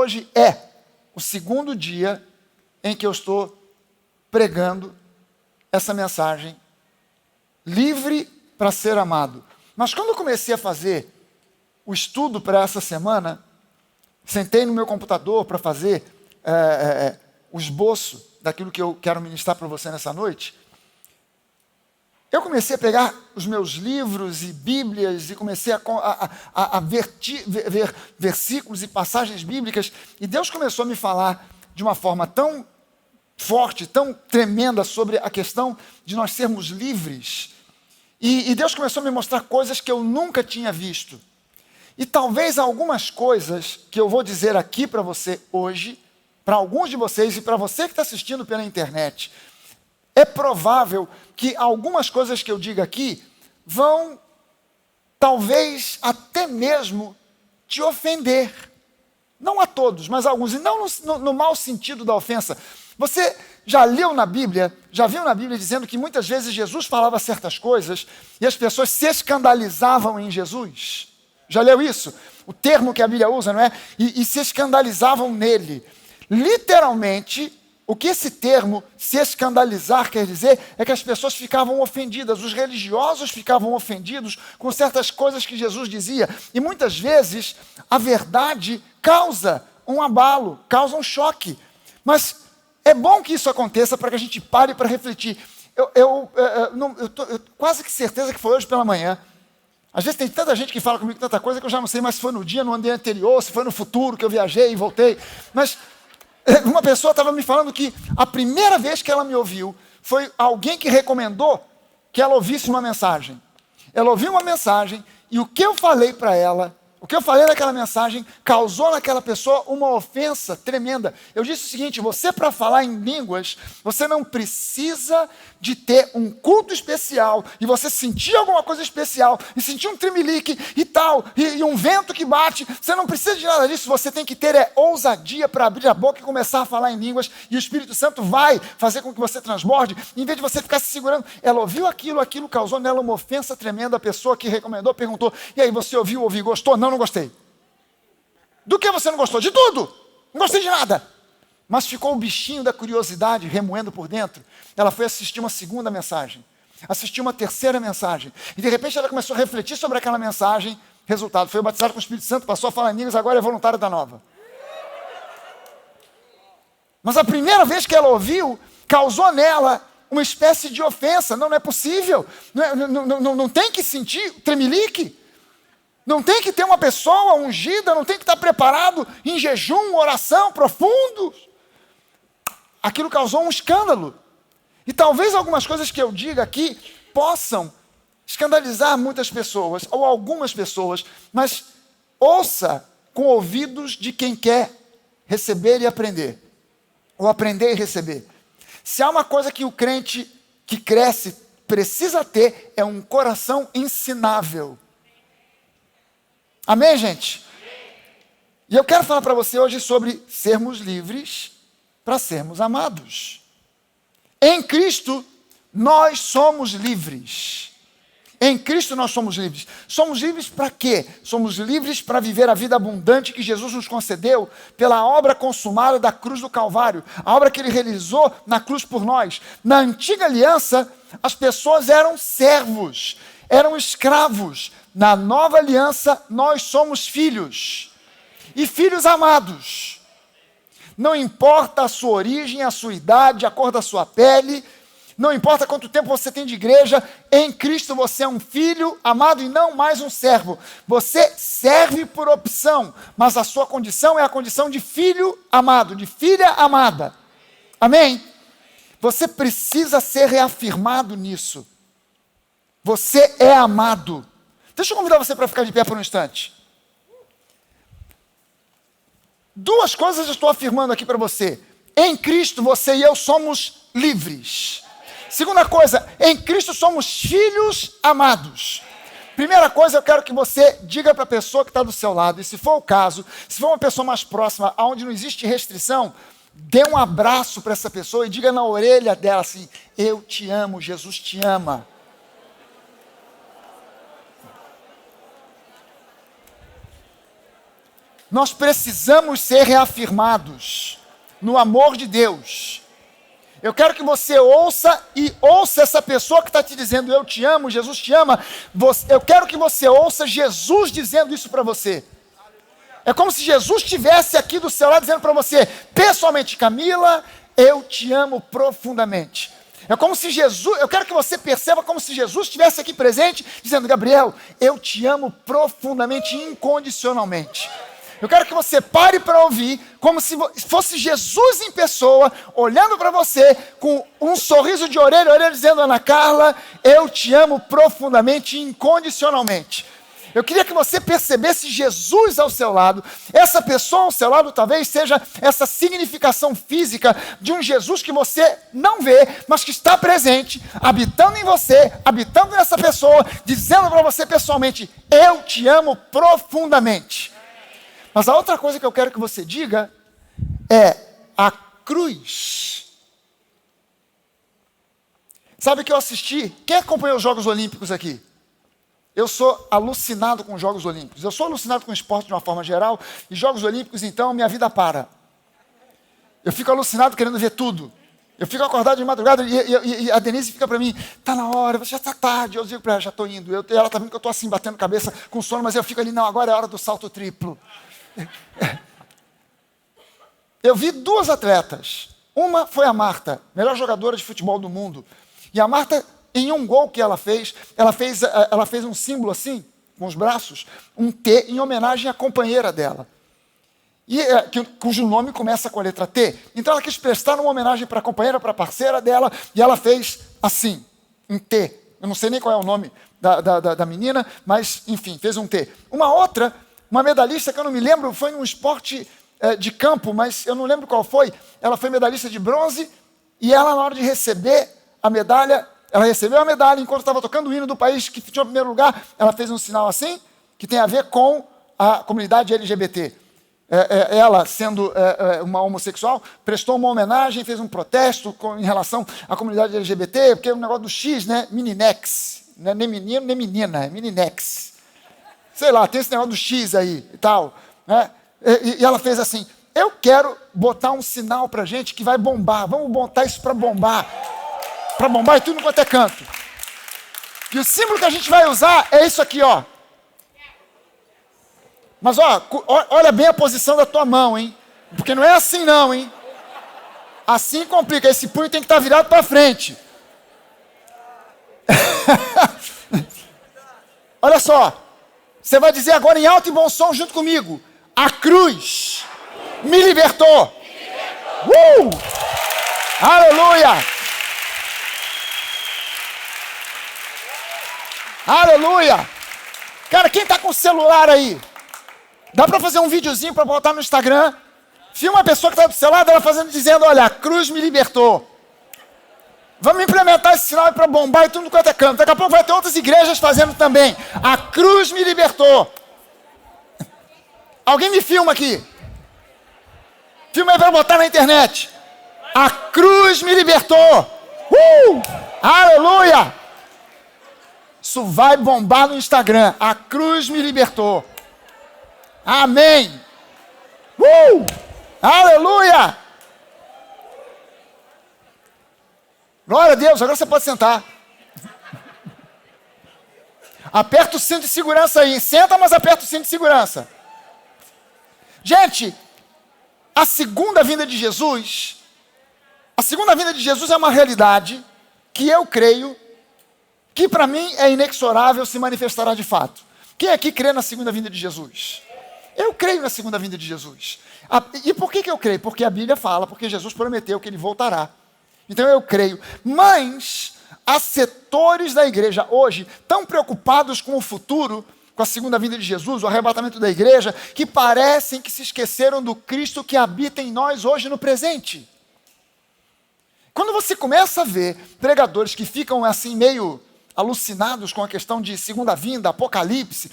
hoje é o segundo dia em que eu estou pregando essa mensagem, livre para ser amado. Mas quando eu comecei a fazer o estudo para essa semana, sentei no meu computador para fazer o esboço daquilo que eu quero ministrar para você nessa noite. Eu comecei a pegar os meus livros e bíblias e comecei a ver versículos e passagens bíblicas, e Deus começou a me falar de uma forma tão forte, tão tremenda sobre a questão de nós sermos livres. E Deus começou a me mostrar coisas que eu nunca tinha visto. E talvez algumas coisas que eu vou dizer aqui para você hoje, para alguns de vocês e para você que está assistindo pela internet, é provável que algumas coisas que eu diga aqui vão, talvez até mesmo, te ofender. Não a todos, mas a alguns. E não no mau sentido da ofensa. Você já leu na Bíblia, já viu na Bíblia dizendo que muitas vezes Jesus falava certas coisas e as pessoas se escandalizavam em Jesus? Já leu isso? O termo que a Bíblia usa, não é? E se escandalizavam nele. Literalmente, o que esse termo, se escandalizar, quer dizer, é que as pessoas ficavam ofendidas, os religiosos ficavam ofendidos com certas coisas que Jesus dizia. E muitas vezes, a verdade causa um abalo, causa um choque. Mas é bom que isso aconteça para que a gente pare para refletir. Eu quase que certeza que foi hoje pela manhã. Às vezes tem tanta gente que fala comigo tanta coisa que eu já não sei mais se foi no dia, no dia anterior, se foi no futuro que eu viajei e voltei. Mas uma pessoa estava me falando que a primeira vez que ela me ouviu foi alguém que recomendou que ela ouvisse uma mensagem. Ela ouviu uma mensagem e o que eu falei para ela, o que eu falei naquela mensagem, causou naquela pessoa uma ofensa tremenda. Eu disse o seguinte: você, para falar em línguas, você não precisa de ter um culto especial e você sentir alguma coisa especial e sentir um tremelique e tal, e um vento que bate. Você não precisa de nada disso. Você tem que ter ousadia para abrir a boca e começar a falar em línguas, e o Espírito Santo vai fazer com que você transborde, em vez de você ficar se segurando. Ela ouviu aquilo causou nela uma ofensa tremenda. A pessoa que recomendou perguntou: e aí, você ouviu, gostou? Não gostei. Do que você não gostou? De tudo. Não gostei de nada. Mas ficou o bichinho da curiosidade remoendo por dentro. Ela foi assistir uma segunda mensagem, assistiu uma terceira mensagem, e de repente ela começou a refletir sobre aquela mensagem. Resultado, foi batizada com o Espírito Santo, passou a falar em línguas, agora é voluntária da Nova. Mas a primeira vez que ela ouviu, causou nela uma espécie de ofensa. Não é possível. Não tem que sentir tremelique. Não tem que ter uma pessoa ungida, não tem que estar preparado em jejum, oração profundo. Aquilo causou um escândalo. E talvez algumas coisas que eu diga aqui possam escandalizar muitas pessoas, ou algumas pessoas, mas ouça com ouvidos de quem quer receber e aprender, ou aprender e receber. Se há uma coisa que o crente que cresce precisa ter, é um coração ensinável. Amém, gente? E eu quero falar para você hoje sobre sermos livres para sermos amados. Em Cristo, nós somos livres. Em Cristo nós somos livres. Somos livres para quê? Somos livres para viver a vida abundante que Jesus nos concedeu pela obra consumada da cruz do Calvário. A obra que Ele realizou na cruz por nós. Na antiga aliança, as pessoas eram servos, eram escravos. Na nova aliança, nós somos filhos. E filhos amados. Não importa a sua origem, a sua idade, a cor da sua pele, não importa quanto tempo você tem de igreja, em Cristo você é um filho amado e não mais um servo. Você serve por opção, mas a sua condição é a condição de filho amado, de filha amada. Amém? Você precisa ser reafirmado nisso. Você é amado. Deixa eu convidar você para ficar de pé por um instante. Duas coisas eu estou afirmando aqui para você. Em Cristo, você e eu somos livres. Segunda coisa, em Cristo somos filhos amados. Primeira coisa, eu quero que você diga para a pessoa que está do seu lado, e se for o caso, se for uma pessoa mais próxima, onde não existe restrição, dê um abraço para essa pessoa e diga na orelha dela assim: eu te amo, Jesus te ama. Nós precisamos ser reafirmados no amor de Deus. Eu quero que você ouça essa pessoa que está te dizendo, eu te amo, Jesus te ama. Eu quero que você ouça Jesus dizendo isso para você. É como se Jesus estivesse aqui do seu lado dizendo para você, pessoalmente, Camila, eu te amo profundamente. É como se Jesus, eu quero que você perceba como se Jesus estivesse aqui presente, dizendo, Gabriel, eu te amo profundamente, incondicionalmente. Eu quero que você pare para ouvir, como se fosse Jesus em pessoa, olhando para você, com um sorriso de orelha a orelha, dizendo, Ana Carla, eu te amo profundamente, incondicionalmente. Eu queria que você percebesse Jesus ao seu lado. Essa pessoa ao seu lado talvez seja essa significação física de um Jesus que você não vê, mas que está presente, habitando em você, habitando nessa pessoa, dizendo para você pessoalmente, eu te amo profundamente. Mas a outra coisa que eu quero que você diga é a cruz. Sabe o que eu assisti? Quem acompanhou os Jogos Olímpicos aqui? Eu sou alucinado com os Jogos Olímpicos. Eu sou alucinado com o esporte de uma forma geral. E Jogos Olímpicos, então, minha vida para. Eu fico alucinado querendo ver tudo. Eu fico acordado de madrugada e a Denise fica para mim, tá na hora, já está tarde. Eu digo para ela, já estou indo. Ela está vendo que eu estou assim, batendo cabeça com sono, mas eu fico ali, não, agora é a hora do salto triplo. Eu vi duas atletas. Uma foi a Marta, melhor jogadora de futebol do mundo. E a Marta, em um gol que ela fez um símbolo assim, com os braços, um T, em homenagem à companheira dela. Cujo nome começa com a letra T. Então ela quis prestar uma homenagem para a companheira, para a parceira dela, e ela fez assim, um T. Eu não sei nem qual é o nome da menina, mas, enfim, fez um T. Uma outra, uma medalhista que eu não me lembro, foi num esporte de campo, mas eu não lembro qual foi. Ela foi medalhista de bronze, e ela, na hora de receber a medalha, ela recebeu a medalha, enquanto estava tocando o hino do país que tinha o primeiro lugar, ela fez um sinal assim, que tem a ver com a comunidade LGBT. Ela, sendo uma homossexual, prestou uma homenagem, fez um protesto em relação à comunidade LGBT, porque é um negócio do X, né? Mininex. Não é nem menino, nem menina, é Mininex. Sei lá, tem esse negócio do X aí e tal. Né? E ela fez assim, eu quero botar um sinal pra gente que vai bombar, vamos botar isso para bombar e tudo quanto é canto. E o símbolo que a gente vai usar é isso aqui, ó. Mas, olha bem a posição da tua mão, hein? Porque não é assim não, hein? Assim complica, esse punho tem que estar virado para frente. Olha só, você vai dizer agora em alto e bom som junto comigo. A cruz me libertou. Aleluia! Aleluia! Cara, quem está com o celular aí? Dá para fazer um videozinho para botar no Instagram? Filma a pessoa que está do seu lado, ela dizendo, olha, a cruz me libertou. Vamos implementar esse sinal para bombar e tudo quanto é canto. Daqui a pouco vai ter outras igrejas fazendo também. A cruz me libertou. Alguém me filma aqui. Filma aí para botar na internet. A cruz me libertou. Aleluia! Isso vai bombar no Instagram. A cruz me libertou. Amém. Aleluia. Glória a Deus. Agora você pode sentar. Aperta o cinto de segurança aí. Senta, mas aperta o cinto de segurança. Gente, a segunda vinda de Jesus é uma realidade que eu creio que para mim é inexorável, se manifestará de fato. Quem aqui crê na segunda vinda de Jesus? Eu creio na segunda vinda de Jesus. E por que eu creio? Porque a Bíblia fala, porque Jesus prometeu que ele voltará. Então eu creio. Mas há setores da igreja hoje tão preocupados com o futuro, com a segunda vinda de Jesus, o arrebatamento da igreja, que parecem que se esqueceram do Cristo que habita em nós hoje no presente. Quando você começa a ver pregadores que ficam assim meio alucinados com a questão de segunda vinda, apocalipse,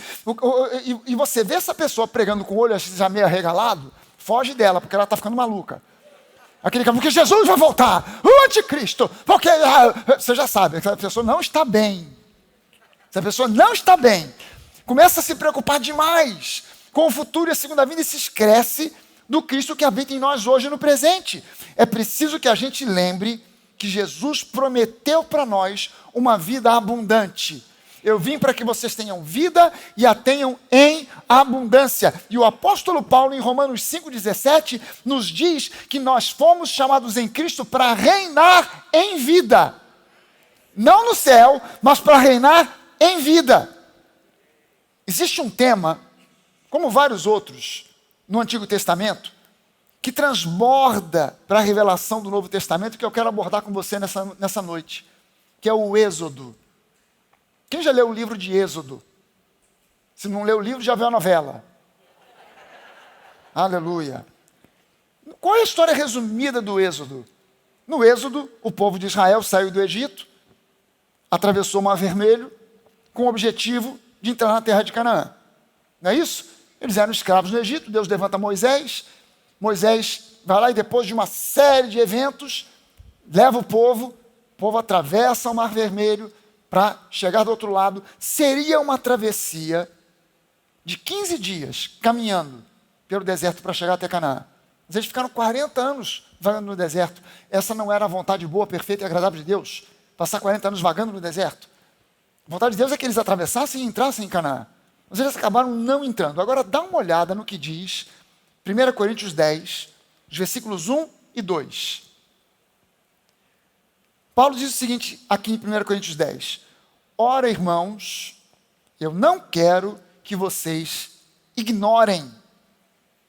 e você vê essa pessoa pregando com o olho já meio arregalado, foge dela, porque ela está ficando maluca. Aquele que Jesus vai voltar, o anticristo, porque você já sabe, essa pessoa não está bem. Essa pessoa não está bem. Começa a se preocupar demais com o futuro e a segunda vinda e se esquece do Cristo que habita em nós hoje no presente. É preciso que a gente lembre que Jesus prometeu para nós uma vida abundante. Eu vim para que vocês tenham vida e a tenham em abundância. E o apóstolo Paulo, em Romanos 5,17, nos diz que nós fomos chamados em Cristo para reinar em vida. Não no céu, mas para reinar em vida. Existe um tema, como vários outros, no Antigo Testamento, que transborda para a revelação do Novo Testamento, que eu quero abordar com você nessa noite, que é o Êxodo. Quem já leu o livro de Êxodo? Se não leu o livro, já viu a novela. Aleluia. Qual é a história resumida do Êxodo? No Êxodo, o povo de Israel saiu do Egito, atravessou o Mar Vermelho, com o objetivo de entrar na terra de Canaã. Não é isso? Eles eram escravos no Egito, Deus levanta Moisés vai lá e depois de uma série de eventos, leva o povo atravessa o Mar Vermelho para chegar do outro lado. Seria uma travessia de 15 dias caminhando pelo deserto para chegar até Canaã. Mas eles ficaram 40 anos vagando no deserto. Essa não era a vontade boa, perfeita e agradável de Deus, passar 40 anos vagando no deserto. A vontade de Deus é que eles atravessassem e entrassem em Canaã. Mas eles acabaram não entrando. Agora dá uma olhada no que diz 1 Coríntios 10, os versículos 1 e 2. Paulo diz o seguinte aqui em 1 Coríntios 10. Ora, irmãos, eu não quero que vocês ignorem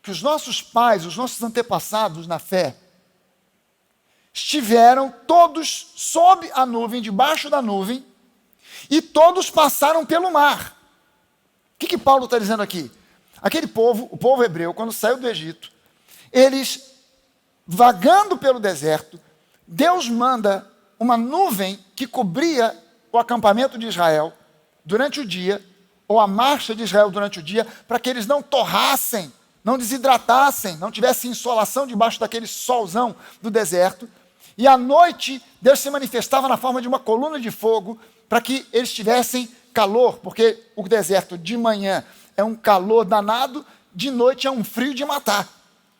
que os nossos pais, os nossos antepassados na fé, estiveram todos sob a nuvem, debaixo da nuvem, e todos passaram pelo mar. O que Paulo está dizendo aqui? Aquele povo, o povo hebreu, quando saiu do Egito, eles vagando pelo deserto, Deus manda uma nuvem que cobria o acampamento de Israel durante o dia, ou a marcha de Israel durante o dia, para que eles não torrassem, não desidratassem, não tivessem insolação debaixo daquele solzão do deserto. E à noite, Deus se manifestava na forma de uma coluna de fogo, para que eles tivessem calor, porque o deserto de manhã é um calor danado, de noite é um frio de matar.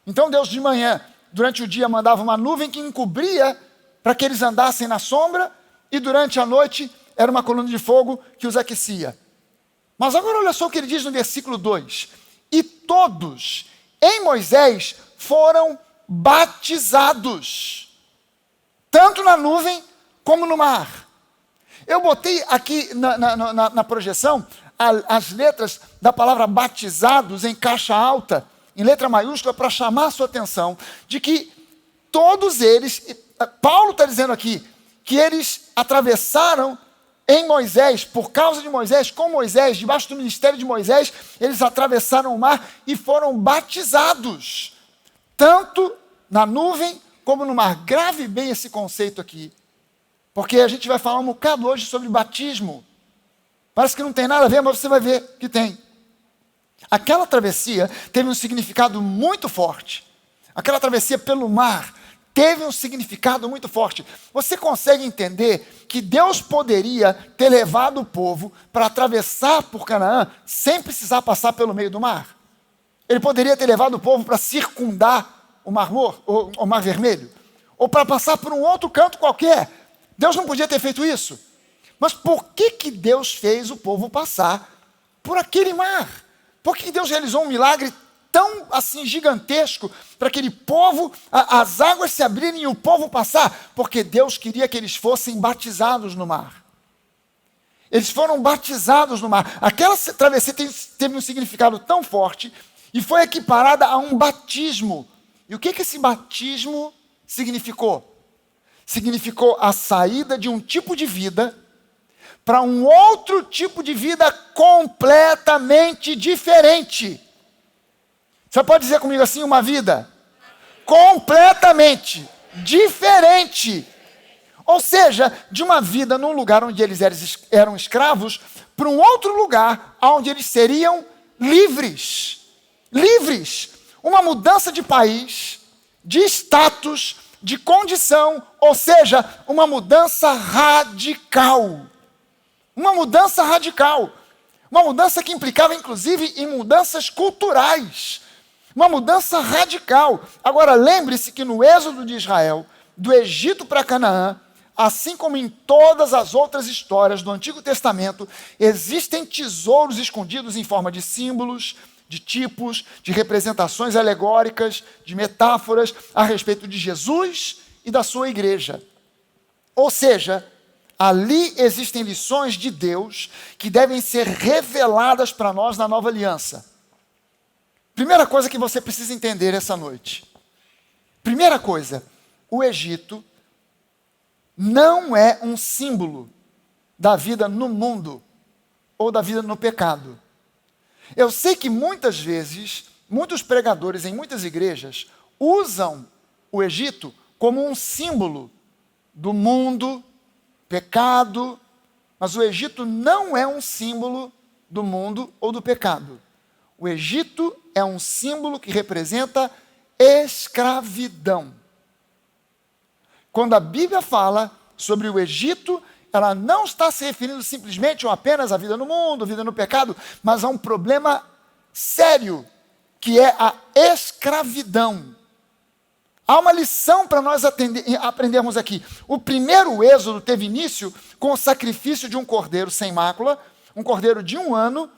Então Deus de manhã, durante o dia, mandava uma nuvem que encobria para que eles andassem na sombra, e durante a noite era uma coluna de fogo que os aquecia. Mas agora olha só o que ele diz no versículo 2. E todos em Moisés foram batizados, tanto na nuvem como no mar. Eu botei aqui na projeção as letras da palavra batizados em caixa alta, em letra maiúscula, para chamar a sua atenção de que todos eles, Paulo está dizendo aqui, que eles atravessaram em Moisés, por causa de Moisés, com Moisés, debaixo do ministério de Moisés, eles atravessaram o mar e foram batizados, tanto na nuvem como no mar. Grave bem esse conceito aqui, porque a gente vai falar um bocado hoje sobre batismo. Parece que não tem nada a ver, mas você vai ver que tem. Aquela travessia teve um significado muito forte. Aquela travessia pelo mar teve um significado muito forte. Você consegue entender que Deus poderia ter levado o povo para atravessar por Canaã sem precisar passar pelo meio do mar? Ele poderia ter levado o povo para circundar o Mar Vermelho, ou para passar por um outro canto qualquer. Deus não podia ter feito isso. Mas por que Deus fez o povo passar por aquele mar? Por que Deus realizou um milagre tão assim gigantesco para aquele povo, as águas se abrirem e o povo passar? Porque Deus queria que eles fossem batizados no mar. Eles foram batizados no mar. Aquela travessia teve um significado tão forte e foi equiparada a um batismo. E o que esse batismo significou? Significou a saída de um tipo de vida para um outro tipo de vida completamente diferente. Você pode dizer comigo assim, uma vida completamente diferente. Ou seja, de uma vida num lugar onde eles eram escravos, para um outro lugar onde eles seriam livres. Livres. Uma mudança de país, de status, de condição, ou seja, uma mudança radical. Uma mudança radical. Uma mudança que implicava, inclusive, em mudanças culturais. Uma mudança radical. Agora, lembre-se que no êxodo de Israel, do Egito para Canaã, assim como em todas as outras histórias do Antigo Testamento, existem tesouros escondidos em forma de símbolos, de tipos, de representações alegóricas, de metáforas a respeito de Jesus e da sua igreja. Ou seja, ali existem lições de Deus que devem ser reveladas para nós na nova aliança. Primeira coisa que você precisa entender essa noite. Primeira coisa, o Egito não é um símbolo da vida no mundo ou da vida no pecado. Eu sei que muitas vezes, muitos pregadores em muitas igrejas usam o Egito como um símbolo do mundo, pecado, mas o Egito não é um símbolo do mundo ou do pecado. O Egito é um símbolo que representa escravidão. Quando a Bíblia fala sobre o Egito, ela não está se referindo simplesmente ou apenas à vida no mundo, vida no pecado, mas a um problema sério, que é a escravidão. Há uma lição para nós aprendermos aqui. O primeiro êxodo teve início com o sacrifício de um cordeiro sem mácula, um cordeiro de 1 ano,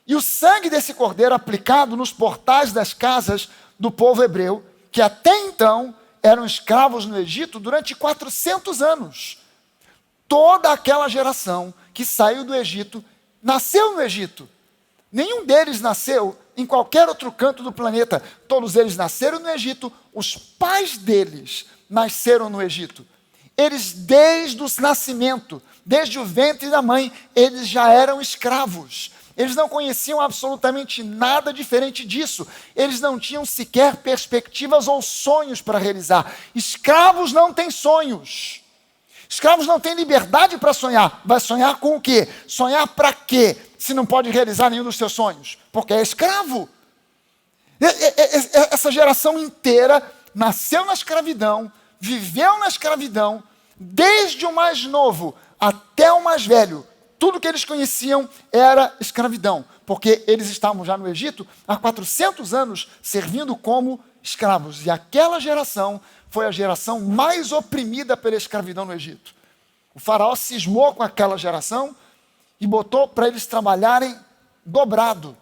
e o sangue desse cordeiro aplicado nos portais das casas do povo hebreu, que até então eram escravos no Egito durante 400 anos. Toda aquela geração que saiu do Egito, nasceu no Egito. Nenhum deles nasceu em qualquer outro canto do planeta. Todos eles nasceram no Egito. Os pais deles nasceram no Egito. Eles, desde o nascimento, desde o ventre da mãe, eles já eram escravos. Eles não conheciam absolutamente nada diferente disso. Eles não tinham sequer perspectivas ou sonhos para realizar. Escravos não têm sonhos. Escravos não têm liberdade para sonhar. Vai sonhar com o quê? Sonhar para quê? Se não pode realizar nenhum dos seus sonhos. Porque é escravo. Essa geração inteira nasceu na escravidão, viveu na escravidão, desde o mais novo até o mais velho. Tudo que eles conheciam era escravidão, porque eles estavam já no Egito há 400 anos servindo como escravos. E aquela geração foi a geração mais oprimida pela escravidão no Egito. O faraó cismou com aquela geração e botou para eles trabalharem dobrado.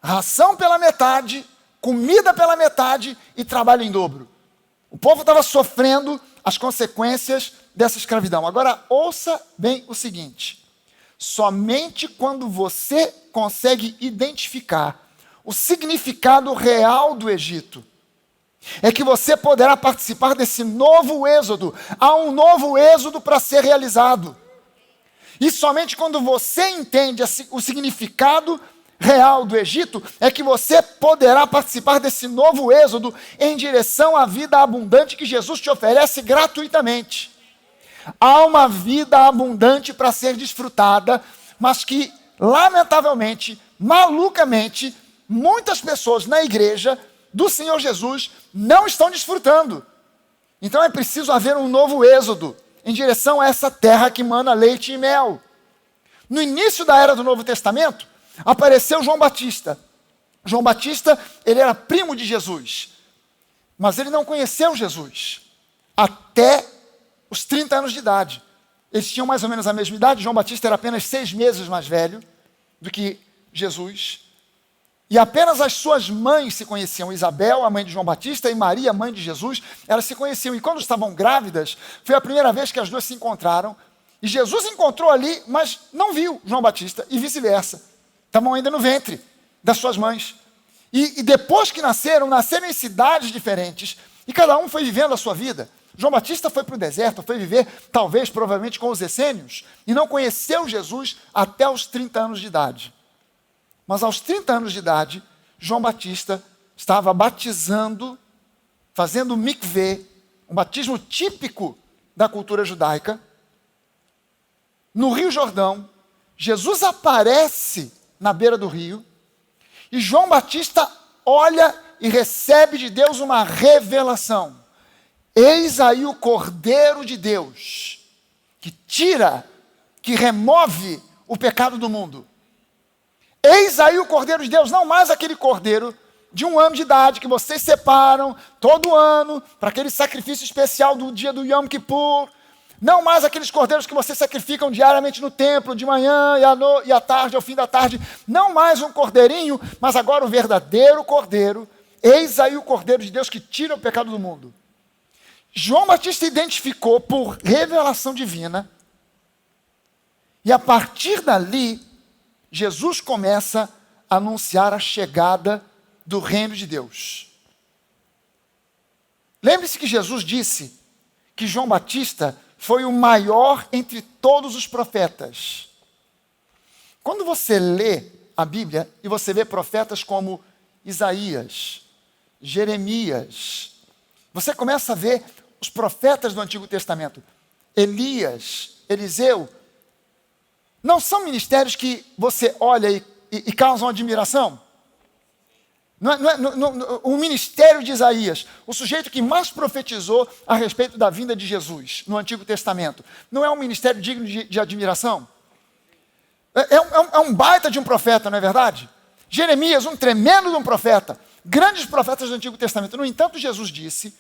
Ração pela metade, comida pela metade e trabalho em dobro. O povo estava sofrendo as consequências dessa escravidão. Agora, ouça bem o seguinte. Somente quando você consegue identificar o significado real do Egito, é que você poderá participar desse novo êxodo. Há um novo êxodo para ser realizado. E somente quando você entende o significado real do Egito, é que você poderá participar desse novo êxodo em direção à vida abundante que Jesus te oferece gratuitamente. Há uma vida abundante para ser desfrutada, mas que, lamentavelmente, malucamente, muitas pessoas na igreja do Senhor Jesus não estão desfrutando. Então é preciso haver um novo êxodo em direção a essa terra que mana leite e mel. No início da era do Novo Testamento, apareceu João Batista. João Batista, ele era primo de Jesus, mas ele não conheceu Jesus até os 30 anos de idade. Eles tinham mais ou menos a mesma idade. João Batista era apenas 6 meses mais velho do que Jesus. E apenas as suas mães se conheciam. Isabel, a mãe de João Batista, e Maria, a mãe de Jesus, elas se conheciam. E quando estavam grávidas, foi a primeira vez que as duas se encontraram. E Jesus encontrou ali, mas não viu João Batista, e vice-versa. Estavam ainda no ventre das suas mães. E depois que nasceram em cidades diferentes. E cada um foi vivendo a sua vida. João Batista foi para o deserto, foi viver, talvez, provavelmente, com os essênios, e não conheceu Jesus até os 30 anos de idade. Mas aos 30 anos de idade, João Batista estava batizando, fazendo mikvê, um batismo típico da cultura judaica, no Rio Jordão. Jesus aparece na beira do rio, e João Batista olha e recebe de Deus uma revelação. Eis aí o Cordeiro de Deus, que tira, que remove o pecado do mundo. Eis aí o Cordeiro de Deus, não mais aquele cordeiro de 1 ano de idade que vocês separam todo ano para aquele sacrifício especial do dia do Yom Kippur. Não mais aqueles cordeiros que vocês sacrificam diariamente no templo, de manhã e à tarde, ao fim da tarde. Não mais um cordeirinho, mas agora o verdadeiro cordeiro. Eis aí o Cordeiro de Deus que tira o pecado do mundo. João Batista identificou por revelação divina. E a partir dali, Jesus começa a anunciar a chegada do reino de Deus. Lembre-se que Jesus disse que João Batista foi o maior entre todos os profetas. Quando você lê a Bíblia e você vê profetas como Isaías, Jeremias, você começa a ver os profetas do Antigo Testamento, Elias, Eliseu, não são ministérios que você olha e causam admiração? O ministério de Isaías, o sujeito que mais profetizou a respeito da vinda de Jesus no Antigo Testamento, não é um ministério digno de admiração? É um baita de um profeta, não é verdade? Jeremias, um tremendo de um profeta, grandes profetas do Antigo Testamento. No entanto, Jesus disse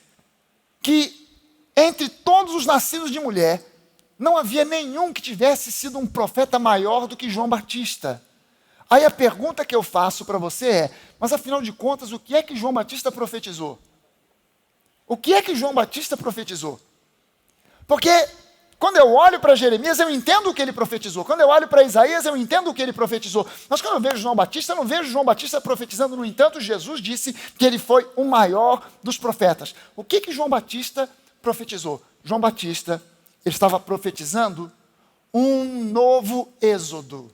que entre todos os nascidos de mulher, não havia nenhum que tivesse sido um profeta maior do que João Batista. Aí a pergunta que eu faço para você é, mas afinal de contas, o que é que João Batista profetizou? O que é que João Batista profetizou? Porque quando eu olho para Jeremias, eu entendo o que ele profetizou. Quando eu olho para Isaías, eu entendo o que ele profetizou. Mas quando eu vejo João Batista, eu não vejo João Batista profetizando. No entanto, Jesus disse que ele foi o maior dos profetas. O que que João Batista profetizou? João Batista, ele estava profetizando um novo êxodo.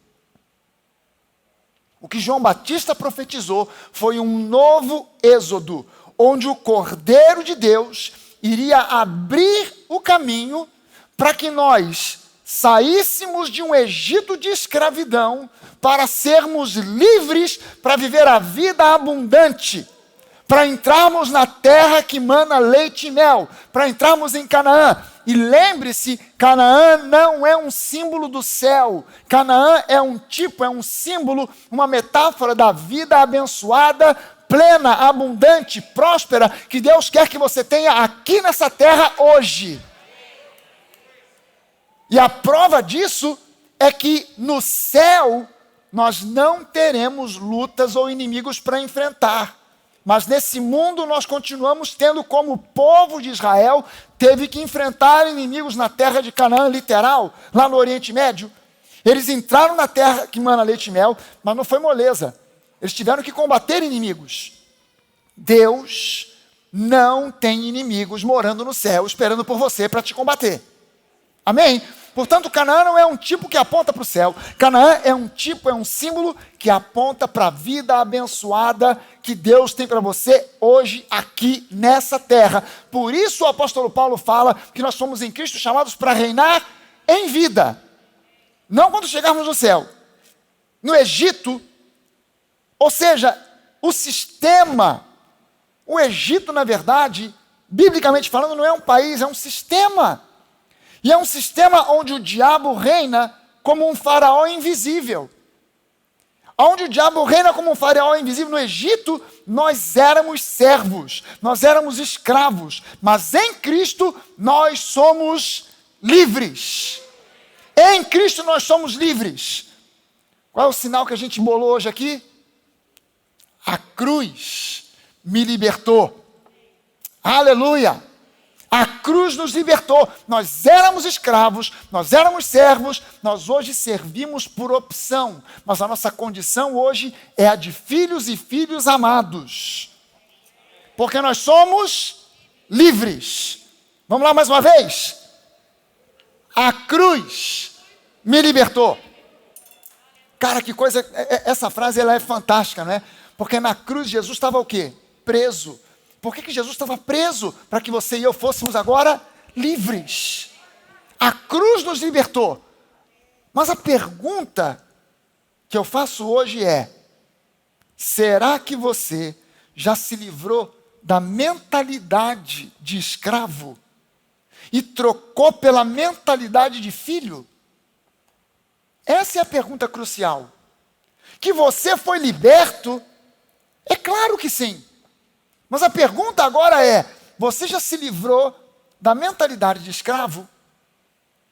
O que João Batista profetizou foi um novo êxodo, onde o Cordeiro de Deus iria abrir o caminho para que nós saíssemos de um Egito de escravidão para sermos livres para viver a vida abundante, para entrarmos na terra que mana leite e mel, para entrarmos em Canaã. E lembre-se, Canaã não é um símbolo do céu. Canaã é um tipo, é um símbolo, uma metáfora da vida abençoada, plena, abundante, próspera, que Deus quer que você tenha aqui nessa terra hoje. E a prova disso é que no céu nós não teremos lutas ou inimigos para enfrentar. Mas nesse mundo nós continuamos tendo, como o povo de Israel teve que enfrentar inimigos na terra de Canaã, literal, lá no Oriente Médio. Eles entraram na terra que mana leite e mel, mas não foi moleza. Eles tiveram que combater inimigos. Deus não tem inimigos morando no céu, esperando por você para te combater. Amém? Portanto, Canaã não é um tipo que aponta para o céu. Canaã é um tipo, é um símbolo que aponta para a vida abençoada que Deus tem para você hoje, aqui, nessa terra. Por isso o apóstolo Paulo fala que nós somos em Cristo chamados para reinar em vida. Não quando chegarmos no céu. No Egito, ou seja, o sistema, o Egito, na verdade, biblicamente falando, não é um país, é um sistema. E é um sistema onde o diabo reina como um faraó invisível. Onde o diabo reina como um faraó invisível. No Egito, nós éramos servos, nós éramos escravos. Mas em Cristo, nós somos livres. Em Cristo, nós somos livres. Qual é o sinal que a gente bolou hoje aqui? A cruz me libertou. Aleluia! A cruz nos libertou. Nós éramos escravos, nós éramos servos, nós hoje servimos por opção. Mas a nossa condição hoje é a de filhos e filhos amados. Porque nós somos livres. Vamos lá mais uma vez? A cruz me libertou. Cara, que coisa, essa frase ela é fantástica, não é? Porque na cruz Jesus estava o quê? Preso. Por que Jesus estava preso? Para que você e eu fôssemos agora livres. A cruz nos libertou. Mas a pergunta que eu faço hoje é: será que você já se livrou da mentalidade de escravo e trocou pela mentalidade de filho? Essa é a pergunta crucial. Que você foi liberto? É claro que sim. Mas a pergunta agora é: você já se livrou da mentalidade de escravo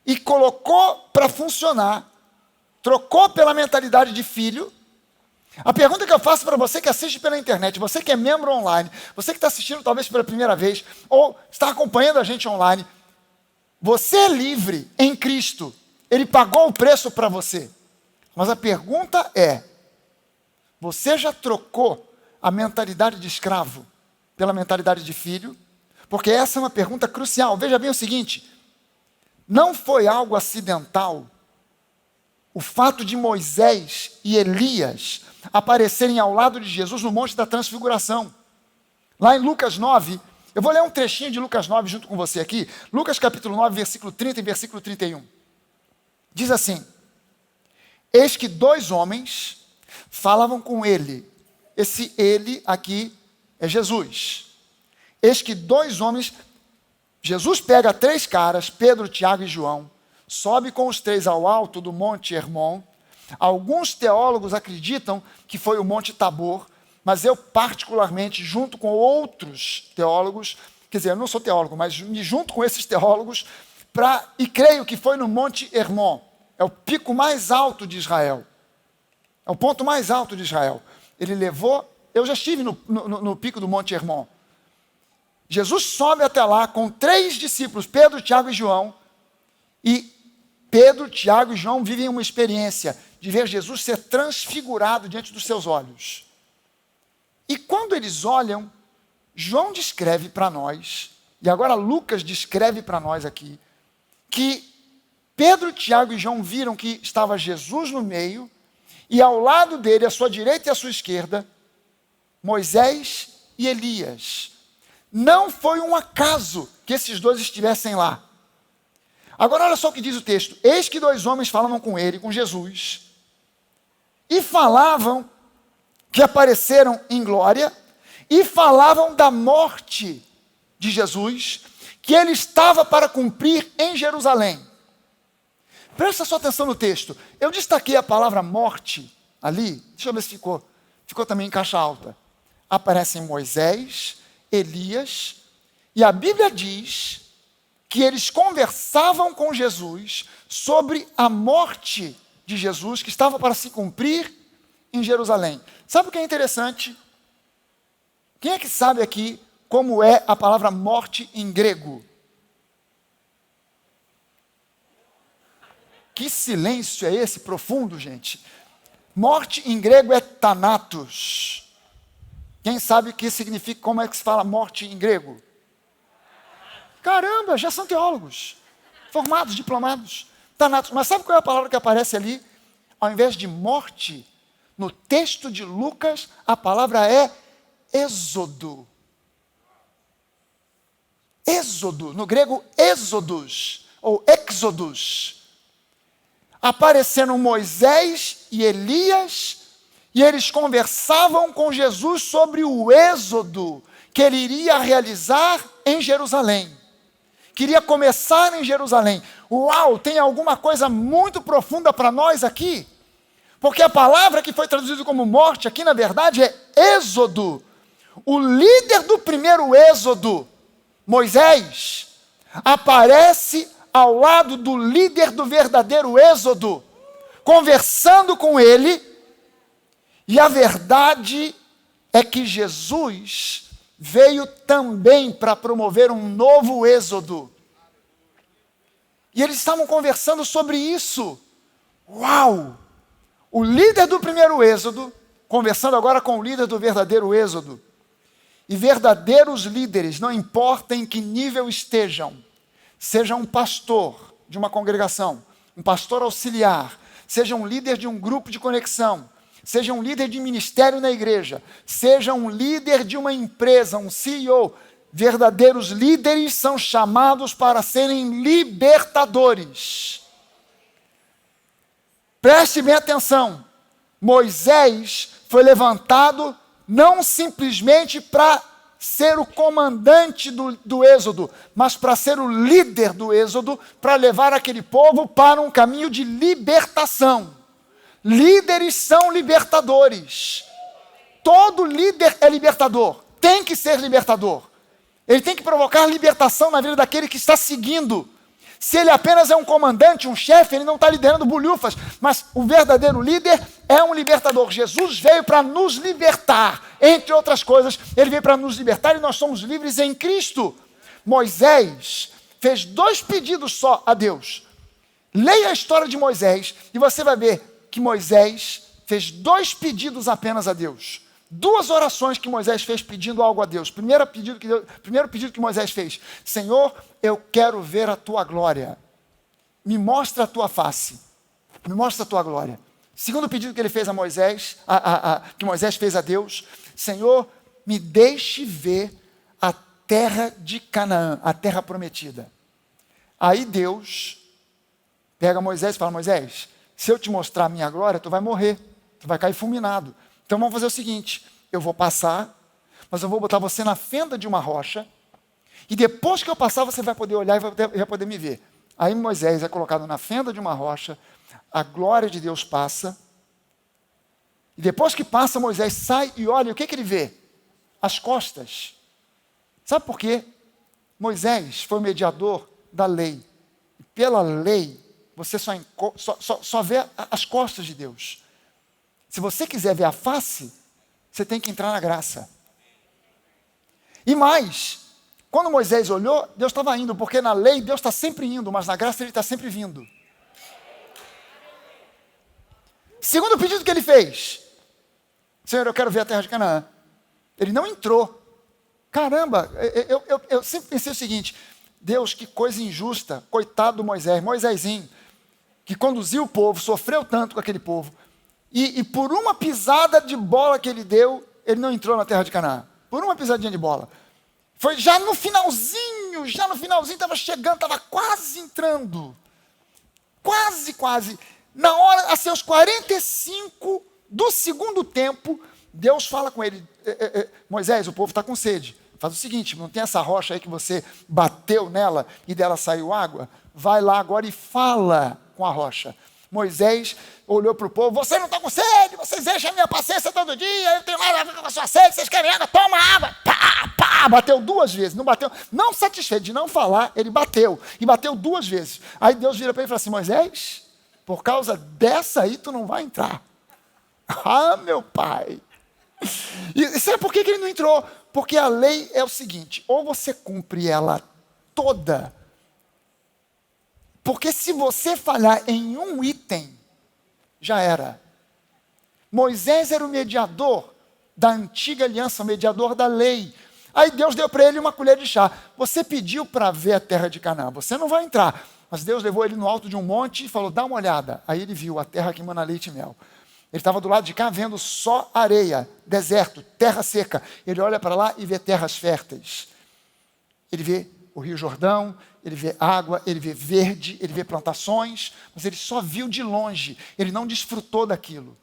e colocou para funcionar, trocou pela mentalidade de filho? A pergunta que eu faço para você que assiste pela internet, você que é membro online, você que está assistindo talvez pela primeira vez, ou está acompanhando a gente online, você é livre em Cristo. Ele pagou o preço para você. Mas a pergunta é: você já trocou a mentalidade de escravo pela mentalidade de filho? Porque essa é uma pergunta crucial. Veja bem o seguinte: não foi algo acidental o fato de Moisés e Elias aparecerem ao lado de Jesus no Monte da Transfiguração. Lá em Lucas 9, eu vou ler um trechinho de Lucas 9 junto com você aqui. Lucas capítulo 9, versículo 30 e versículo 31. Diz assim: eis que 2 homens falavam com ele. Esse ele aqui é Jesus. Eis que 2 homens, Jesus pega 3 caras, Pedro, Tiago e João, sobe com os 3 ao alto do Monte Hermon. Alguns teólogos acreditam que foi o Monte Tabor, mas eu particularmente, junto com outros teólogos, quer dizer, eu não sou teólogo, mas junto com esses teólogos, e creio que foi no Monte Hermon. É o pico mais alto de Israel. É o ponto mais alto de Israel. Ele levou, eu já estive no pico do Monte Hermon. Jesus sobe até lá com 3 discípulos, Pedro, Tiago e João, e Pedro, Tiago e João vivem uma experiência de ver Jesus ser transfigurado diante dos seus olhos. E quando eles olham, João descreve para nós, e agora Lucas descreve para nós aqui, que Pedro, Tiago e João viram que estava Jesus no meio, e ao lado dele, à sua direita e à sua esquerda, Moisés e Elias. Não foi um acaso que esses 2 estivessem lá. Agora olha só o que diz o texto: eis que 2 homens falavam com ele, com Jesus, e falavam que apareceram em glória, e falavam da morte de Jesus, que ele estava para cumprir em Jerusalém. Presta sua atenção no texto. Eu destaquei a palavra morte ali, deixa eu ver se ficou também em caixa alta. Aparecem Moisés, Elias, e a Bíblia diz que eles conversavam com Jesus sobre a morte de Jesus, que estava para se cumprir em Jerusalém. Sabe o que é interessante? Quem é que sabe aqui como é a palavra morte em grego? Que silêncio é esse profundo, gente? Morte em grego é thanatos. Quem sabe o que significa, como é que se fala morte em grego? Caramba, já são teólogos, formados, diplomados. Thanatos. Mas sabe qual é a palavra que aparece ali? Ao invés de morte, no texto de Lucas, a palavra é êxodo. Êxodo, no grego êxodos, ou exodus. Apareceram Moisés e Elias, e eles conversavam com Jesus sobre o êxodo que ele iria realizar em Jerusalém. Queria começar em Jerusalém. Uau, tem alguma coisa muito profunda para nós aqui? Porque a palavra que foi traduzida como morte aqui, na verdade, é êxodo. O líder do primeiro êxodo, Moisés, aparece ao lado do líder do verdadeiro êxodo, conversando com ele, e a verdade é que Jesus veio também para promover um novo êxodo. E eles estavam conversando sobre isso. Uau! O líder do primeiro êxodo, conversando agora com o líder do verdadeiro êxodo. E verdadeiros líderes, não importa em que nível estejam, seja um pastor de uma congregação, um pastor auxiliar, seja um líder de um grupo de conexão, seja um líder de ministério na igreja, seja um líder de uma empresa, um CEO, verdadeiros líderes são chamados para serem libertadores. Preste bem atenção, Moisés foi levantado não simplesmente para ser o comandante do êxodo, mas para ser o líder do êxodo, para levar aquele povo para um caminho de libertação. Líderes são libertadores. Todo líder é libertador. Tem que ser libertador. Ele tem que provocar libertação na vida daquele que está seguindo. Se ele apenas é um comandante, um chefe, ele não está liderando bolhufas. Mas o verdadeiro líder é um libertador. Jesus veio para nos libertar. Entre outras coisas, ele veio para nos libertar e nós somos livres em Cristo. Moisés fez 2 pedidos só a Deus. Leia a história de Moisés e você vai ver que Moisés fez 2 pedidos apenas a Deus. 2 orações que Moisés fez pedindo algo a Deus. Primeiro pedido que Moisés fez: Senhor, eu quero ver a tua glória. Me mostra a tua face. Me mostra a tua glória. Segundo pedido que ele fez a Moisés, que Moisés fez a Deus: Senhor, me deixe ver a terra de Canaã, a terra prometida. Aí Deus pega Moisés e fala: Moisés, se eu te mostrar a minha glória, tu vai morrer, tu vai cair fulminado. Então vamos fazer o seguinte: eu vou passar, mas eu vou botar você na fenda de uma rocha, e depois que eu passar, você vai poder olhar e vai poder me ver. Aí Moisés é colocado na fenda de uma rocha, a glória de Deus passa, e depois que passa, Moisés sai e olha, e o que ele vê? As costas. Sabe por quê? Moisés foi o mediador da lei. E pela lei, você só vê as costas de Deus. Se você quiser ver a face, você tem que entrar na graça. E mais, quando Moisés olhou, Deus estava indo, porque na lei Deus está sempre indo, mas na graça Ele está sempre vindo. Segundo pedido que ele fez: Senhor, eu quero ver a terra de Canaã. Ele não entrou. Caramba, eu sempre pensei o seguinte: Deus, que coisa injusta, coitado do Moisés, Moisésinho, que conduziu o povo, sofreu tanto com aquele povo. E por uma pisada de bola que ele deu, ele não entrou na terra de Canaã. Por uma pisadinha de bola. Foi já no finalzinho, estava chegando, estava quase entrando. Quase. Na hora, assim, aos 45 do segundo tempo, Deus fala com ele: Moisés, o povo está com sede. Faz o seguinte, não tem essa rocha aí que você bateu nela e dela saiu água? Vai lá agora e fala com a rocha. Moisés olhou para o povo: vocês não estão com sede, vocês enchem a minha paciência todo dia, eu tenho nada a ver com a sua sede, vocês querem água, toma água. Pá, bateu 2 vezes, não bateu, não satisfeito de não falar, ele bateu, e bateu 2 vezes. Aí Deus vira para ele e fala assim: Moisés, por causa dessa aí tu não vai entrar. Ah, meu pai. E sabe por que ele não entrou? Porque a lei é o seguinte: ou você cumpre ela toda, porque se você falhar em um item, já era. Moisés era o mediador da antiga aliança, o mediador da lei. Aí Deus deu para ele uma colher de chá. Você pediu para ver a terra de Canaã, você não vai entrar. Mas Deus levou ele no alto de um monte e falou: dá uma olhada. Aí ele viu a terra que emana leite e mel. Ele estava do lado de cá vendo só areia, deserto, terra seca. Ele olha para lá e vê terras férteis. Ele vê o Rio Jordão, ele vê água, ele vê verde, ele vê plantações, mas ele só viu de longe, ele não desfrutou daquilo.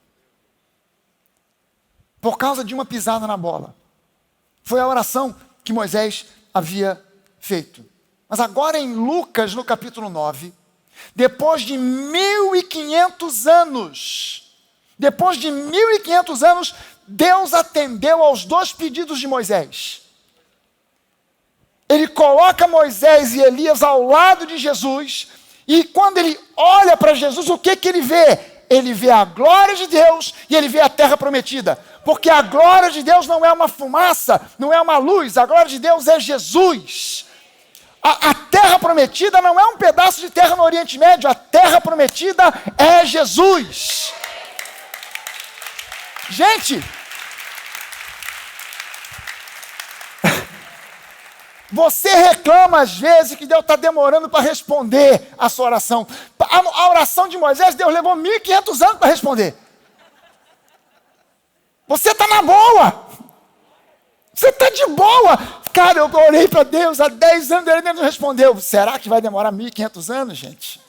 Por causa de uma pisada na bola. Foi a oração que Moisés havia feito. Mas agora em Lucas, no capítulo 9, depois de 1500 anos, Deus atendeu aos 2 pedidos de Moisés. Ele coloca Moisés e Elias ao lado de Jesus, e quando ele olha para Jesus, o que ele vê? Ele vê a glória de Deus e ele vê a terra prometida. Porque a glória de Deus não é uma fumaça, não é uma luz, a glória de Deus é Jesus. A terra prometida não é um pedaço de terra no Oriente Médio, a terra prometida é Jesus. Gente, você reclama às vezes que Deus está demorando para responder a sua oração. A oração de Moisés, Deus levou 1500 anos para responder. Você está na boa. Você está de boa. Cara, eu orei para Deus há 10 anos, ele não respondeu. Será que vai demorar 1500 anos, gente?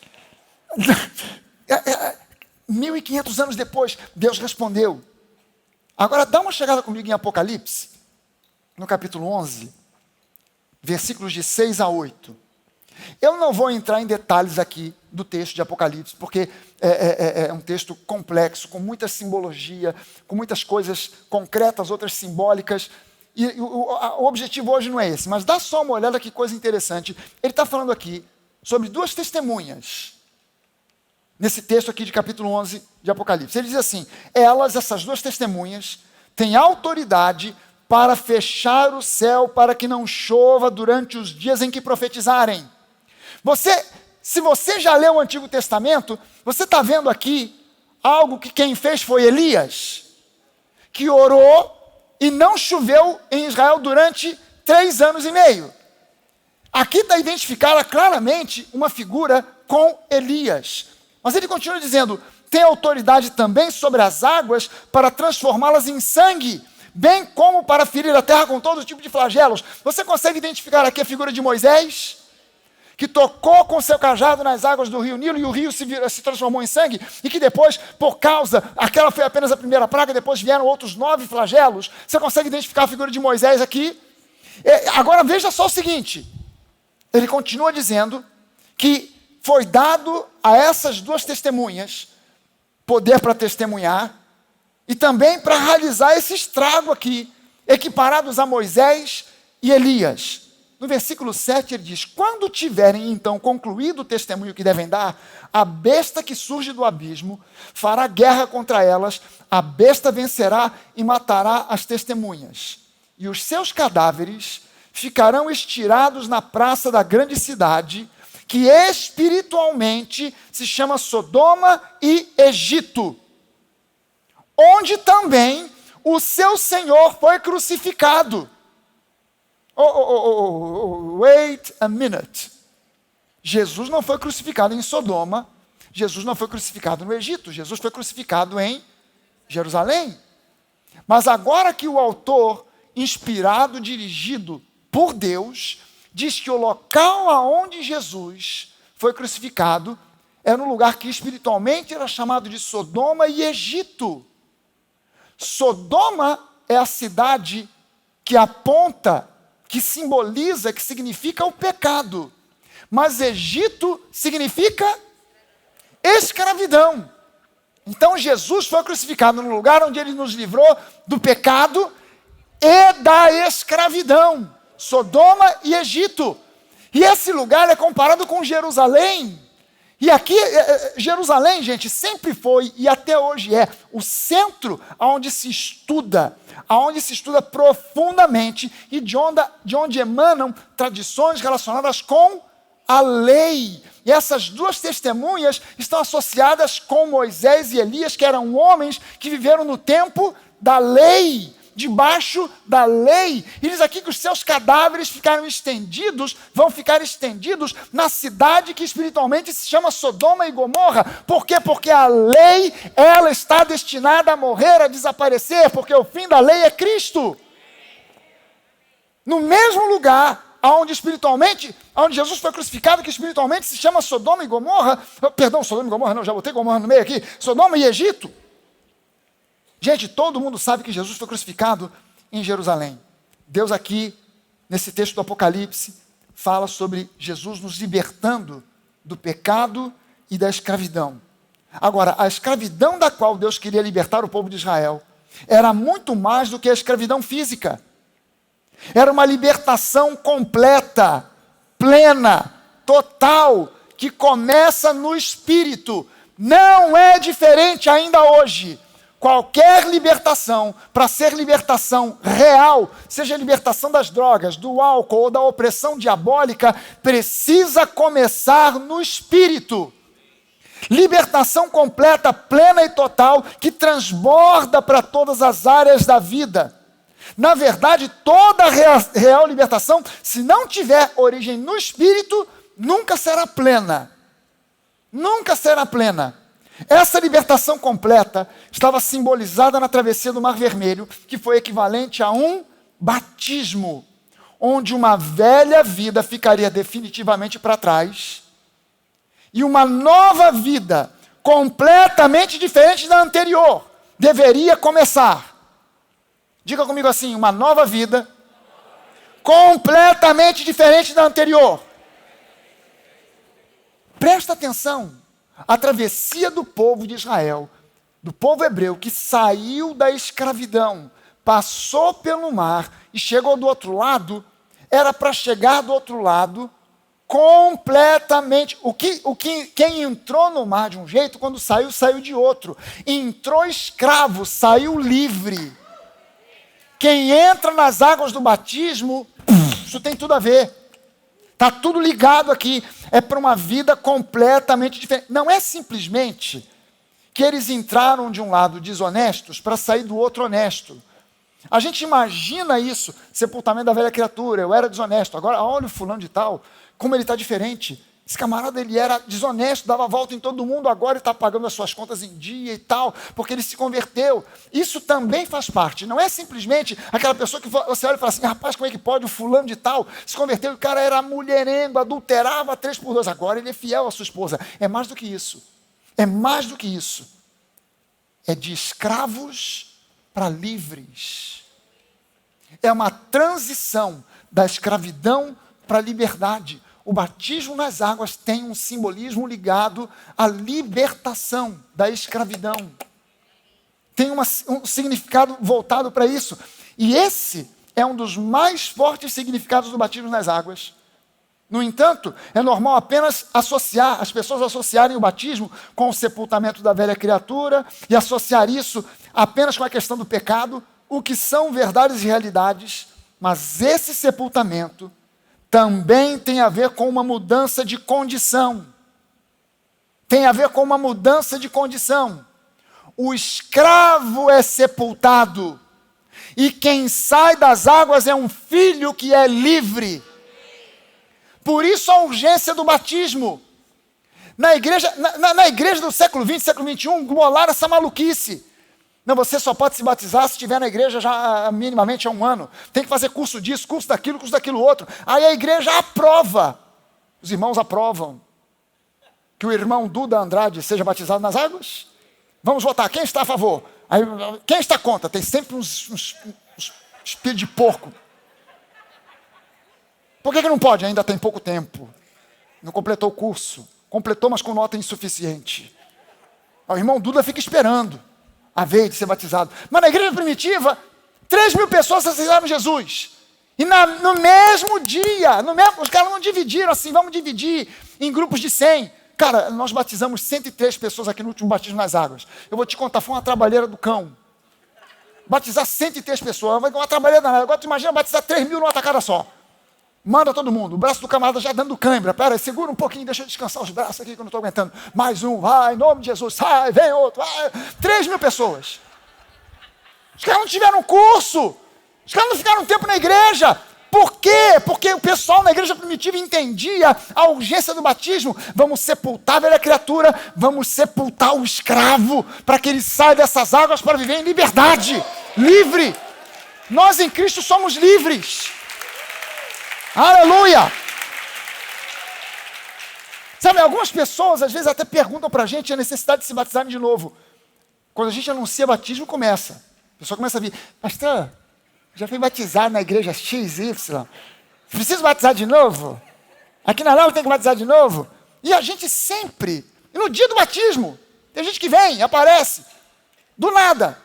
1500 anos depois, Deus respondeu. Agora dá uma chegada comigo em Apocalipse, no capítulo 11, versículos de 6 a 8. Eu não vou entrar em detalhes aqui do texto de Apocalipse, porque é um texto complexo, com muita simbologia, com muitas coisas concretas, outras simbólicas. E o objetivo hoje não é esse, mas dá só uma olhada que coisa interessante. Ele está falando aqui sobre duas testemunhas, nesse texto aqui de capítulo 11 de Apocalipse. Ele diz assim: essas duas testemunhas, têm autoridade para fechar o céu para que não chova durante os dias em que profetizarem. Se você já leu o Antigo Testamento, você está vendo aqui algo que quem fez foi Elias, que orou e não choveu em Israel durante 3 anos e meio. Aqui está identificada claramente uma figura com Elias. Mas ele continua dizendo: tem autoridade também sobre as águas para transformá-las em sangue, bem como para ferir a terra com todo tipo de flagelos. Você consegue identificar aqui a figura de Moisés, que tocou com seu cajado nas águas do rio Nilo e o rio se transformou em sangue, e que depois, aquela foi apenas a primeira praga, depois vieram outros 9 flagelos. Você consegue identificar a figura de Moisés aqui? Agora veja só o seguinte, ele continua dizendo que foi dado a essas duas testemunhas poder para testemunhar, e também para realizar esse estrago aqui, equiparados a Moisés e Elias. No versículo 7 ele diz: quando tiverem então concluído o testemunho que devem dar, a besta que surge do abismo fará guerra contra elas, a besta vencerá e matará as testemunhas, e os seus cadáveres ficarão estirados na praça da grande cidade, que espiritualmente se chama Sodoma e Egito, onde também o seu Senhor foi crucificado. Wait a minute. Jesus não foi crucificado em Sodoma, Jesus não foi crucificado no Egito, Jesus foi crucificado em Jerusalém. Mas agora que o autor, inspirado, dirigido por Deus, diz que o local aonde Jesus foi crucificado era um lugar que espiritualmente era chamado de Sodoma e Egito. Sodoma é a cidade que aponta, que simboliza, que significa o pecado. Mas Egito significa escravidão. Então Jesus foi crucificado no lugar onde ele nos livrou do pecado e da escravidão. Sodoma e Egito. E esse lugar é comparado com Jerusalém. E aqui, Jerusalém, gente, sempre foi e até hoje é o centro onde se estuda profundamente e de onde emanam tradições relacionadas com a lei. E essas duas testemunhas estão associadas com Moisés e Elias, que eram homens que viveram no tempo da lei, debaixo da lei. E diz aqui que os seus cadáveres vão ficar estendidos na cidade que espiritualmente se chama Sodoma e Gomorra. Por quê? Porque a lei, ela está destinada a morrer, a desaparecer, porque o fim da lei é Cristo. No mesmo lugar onde Jesus foi crucificado, que espiritualmente se chama Sodoma e Gomorra, Sodoma e Gomorra não, já botei Gomorra no meio aqui, Sodoma e Egito. Gente, todo mundo sabe que Jesus foi crucificado em Jerusalém. Deus aqui, nesse texto do Apocalipse, fala sobre Jesus nos libertando do pecado e da escravidão. Agora, a escravidão da qual Deus queria libertar o povo de Israel era muito mais do que a escravidão física. Era uma libertação completa, plena, total, que começa no espírito. Não é diferente ainda hoje. Qualquer libertação, para ser libertação real, seja a libertação das drogas, do álcool ou da opressão diabólica, precisa começar no espírito. Libertação completa, plena e total, que transborda para todas as áreas da vida. Na verdade, toda real libertação, se não tiver origem no espírito, nunca será plena. Nunca será plena. Essa libertação completa estava simbolizada na travessia do Mar Vermelho, que foi equivalente a um batismo, onde uma velha vida ficaria definitivamente para trás e uma nova vida, completamente diferente da anterior, deveria começar. Diga comigo assim: uma nova vida, completamente diferente da anterior, presta atenção, a travessia do povo de Israel, do povo hebreu que saiu da escravidão, passou pelo mar e chegou do outro lado, era para chegar do outro lado completamente. Quem entrou no mar de um jeito, quando saiu, saiu de outro. Entrou escravo, saiu livre. Quem entra nas águas do batismo, isso tem tudo a ver. Está tudo ligado aqui. É para uma vida completamente diferente. Não é simplesmente que eles entraram de um lado desonestos para sair do outro honesto. A gente imagina isso, sepultamento da velha criatura, eu era desonesto, agora olha o fulano de tal, como ele está diferente. Esse camarada, ele era desonesto, dava volta em todo mundo, agora ele está pagando as suas contas em dia e tal, porque ele se converteu. Isso também faz parte, não é simplesmente aquela pessoa que você olha e fala assim, rapaz, como é que pode, o fulano de tal se converteu, o cara era mulherengo, adulterava 3x2, agora ele é fiel à sua esposa. É mais do que isso, é mais do que isso. É de escravos para livres. É uma transição da escravidão para a liberdade. O batismo nas águas tem um simbolismo ligado à libertação da escravidão. Tem um significado voltado para isso. E esse é um dos mais fortes significados do batismo nas águas. No entanto, é normal apenas as pessoas associarem o batismo com o sepultamento da velha criatura e associar isso apenas com a questão do pecado, o que são verdades e realidades, mas esse sepultamento também tem a ver com uma mudança de condição. Tem a ver com uma mudança de condição. O escravo é sepultado e quem sai das águas é um filho que é livre. Por isso a urgência do batismo. Na igreja do século XX, século XXI, bolaram essa maluquice. Não, você só pode se batizar se estiver na igreja já minimamente há 1 ano. Tem que fazer curso disso, curso daquilo outro. Aí a igreja aprova. Os irmãos aprovam que o irmão Duda Andrade seja batizado nas águas? Vamos votar. Quem está a favor? Aí, quem está contra? Tem sempre uns espíritos de porco. Por que não pode? Ainda tem pouco tempo. Não completou o curso. Completou, mas com nota insuficiente. O irmão Duda fica esperando a vez de ser batizado. Mas na igreja primitiva, 3.000 pessoas aceitaram Jesus. E no mesmo dia, os caras não dividiram assim, vamos dividir em grupos de 100. Cara, nós batizamos 103 pessoas aqui no último batismo nas águas. Eu vou te contar, foi uma trabalheira do cão. Batizar 103 pessoas, uma trabalheira danada. Agora tu imagina batizar 3.000 numa tacada só. Manda todo mundo, o braço do camarada já dando cãibra. Pera, segura um pouquinho, deixa eu descansar os braços aqui que eu não estou aguentando. Mais um, vai, em nome de Jesus, sai, vem outro. Vai. 3.000 pessoas. Os caras não tiveram curso. Os caras não ficaram tempo na igreja. Por quê? Porque o pessoal na igreja primitiva entendia a urgência do batismo. Vamos sepultar a velha criatura, vamos sepultar o escravo, para que ele saia dessas águas para viver em liberdade, livre. Nós em Cristo somos livres. Aleluia! Sabe, algumas pessoas às vezes até perguntam para a gente a necessidade de se batizarem de novo. Quando a gente anuncia batismo, começa. A pessoa começa a vir, pastor, já fui batizado na igreja XY. Preciso batizar de novo? Aqui na Laura tem que batizar de novo? E a gente sempre, e no dia do batismo, tem gente que vem, aparece, do nada,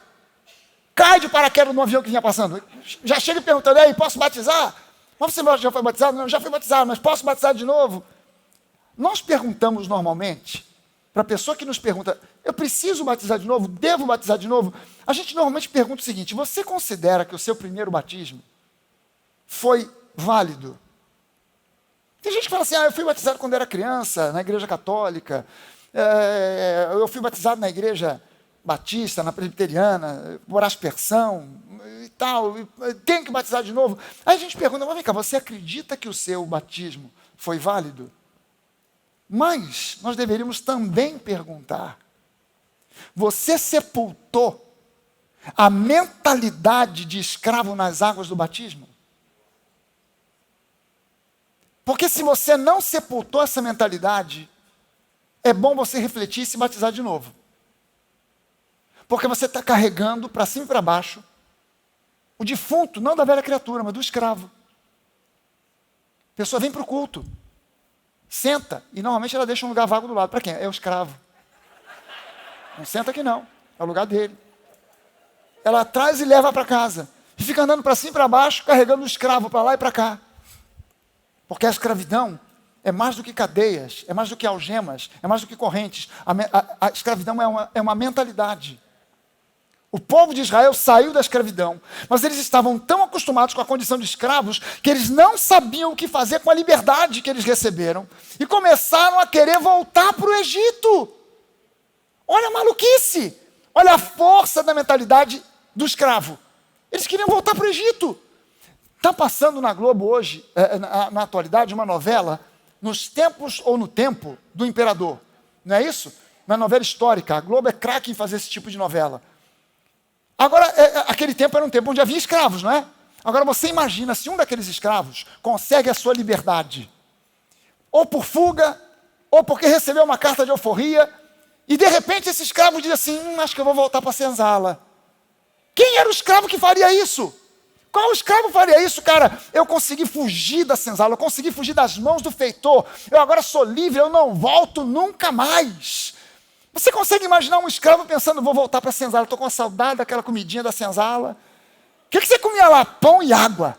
cai de paraquedas no avião que vinha passando. Já chega perguntando, aí, posso batizar? Mas você já foi batizado? Não, já fui batizado, mas posso batizar de novo? Nós perguntamos normalmente, para a pessoa que nos pergunta, eu preciso batizar de novo? Devo batizar de novo? A gente normalmente pergunta o seguinte, você considera que o seu primeiro batismo foi válido? Tem gente que fala assim, eu fui batizado quando era criança, na igreja católica, eu fui batizado na igreja batista, na presbiteriana, por aspersão e tal, tem que batizar de novo. Aí a gente pergunta, mas vem cá, você acredita que o seu batismo foi válido? Mas nós deveríamos também perguntar, você sepultou a mentalidade de escravo nas águas do batismo? Porque se você não sepultou essa mentalidade, é bom você refletir e se batizar de novo. Porque você está carregando para cima e para baixo o defunto, não da velha criatura, mas do escravo. A pessoa vem para o culto, senta, e normalmente ela deixa um lugar vago do lado. Para quem? É o escravo. Não senta aqui não, é o lugar dele. Ela traz e leva para casa. E fica andando para cima e para baixo, carregando o escravo para lá e para cá. Porque a escravidão é mais do que cadeias, é mais do que algemas, é mais do que correntes. A escravidão é uma mentalidade. O povo de Israel saiu da escravidão, mas eles estavam tão acostumados com a condição de escravos que eles não sabiam o que fazer com a liberdade que eles receberam e começaram a querer voltar para o Egito. Olha a maluquice, olha a força da mentalidade do escravo. Eles queriam voltar para o Egito. Está passando na Globo hoje, na atualidade, uma novela, nos tempos ou no tempo do imperador. Não é isso? Uma novela histórica. A Globo é craque em fazer esse tipo de novela. Agora, aquele tempo era um tempo onde havia escravos, não é? Agora você imagina se um daqueles escravos consegue a sua liberdade, ou por fuga, ou porque recebeu uma carta de alforria, e de repente esse escravo diz assim, acho que eu vou voltar para a senzala. Quem era o escravo que faria isso? Qual escravo faria isso, cara? Eu consegui fugir da senzala, eu consegui fugir das mãos do feitor, eu agora sou livre, eu não volto nunca mais. Você consegue imaginar um escravo pensando, vou voltar para a senzala, estou com a saudade daquela comidinha da senzala. O que você comia lá? Pão e água.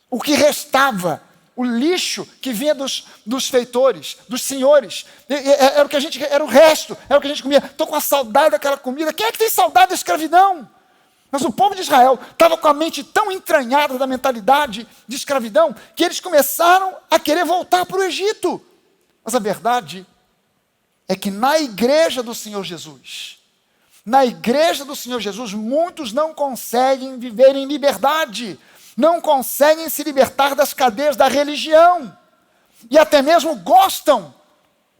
O que restava, o lixo que vinha dos feitores, dos senhores, era o que era o resto, era o que a gente comia. Estou com a saudade daquela comida. Quem é que tem saudade da escravidão? Mas o povo de Israel estava com a mente tão entranhada da mentalidade de escravidão que eles começaram a querer voltar para o Egito. Mas a verdade é que na igreja do Senhor Jesus, muitos não conseguem viver em liberdade, não conseguem se libertar das cadeias da religião, e até mesmo gostam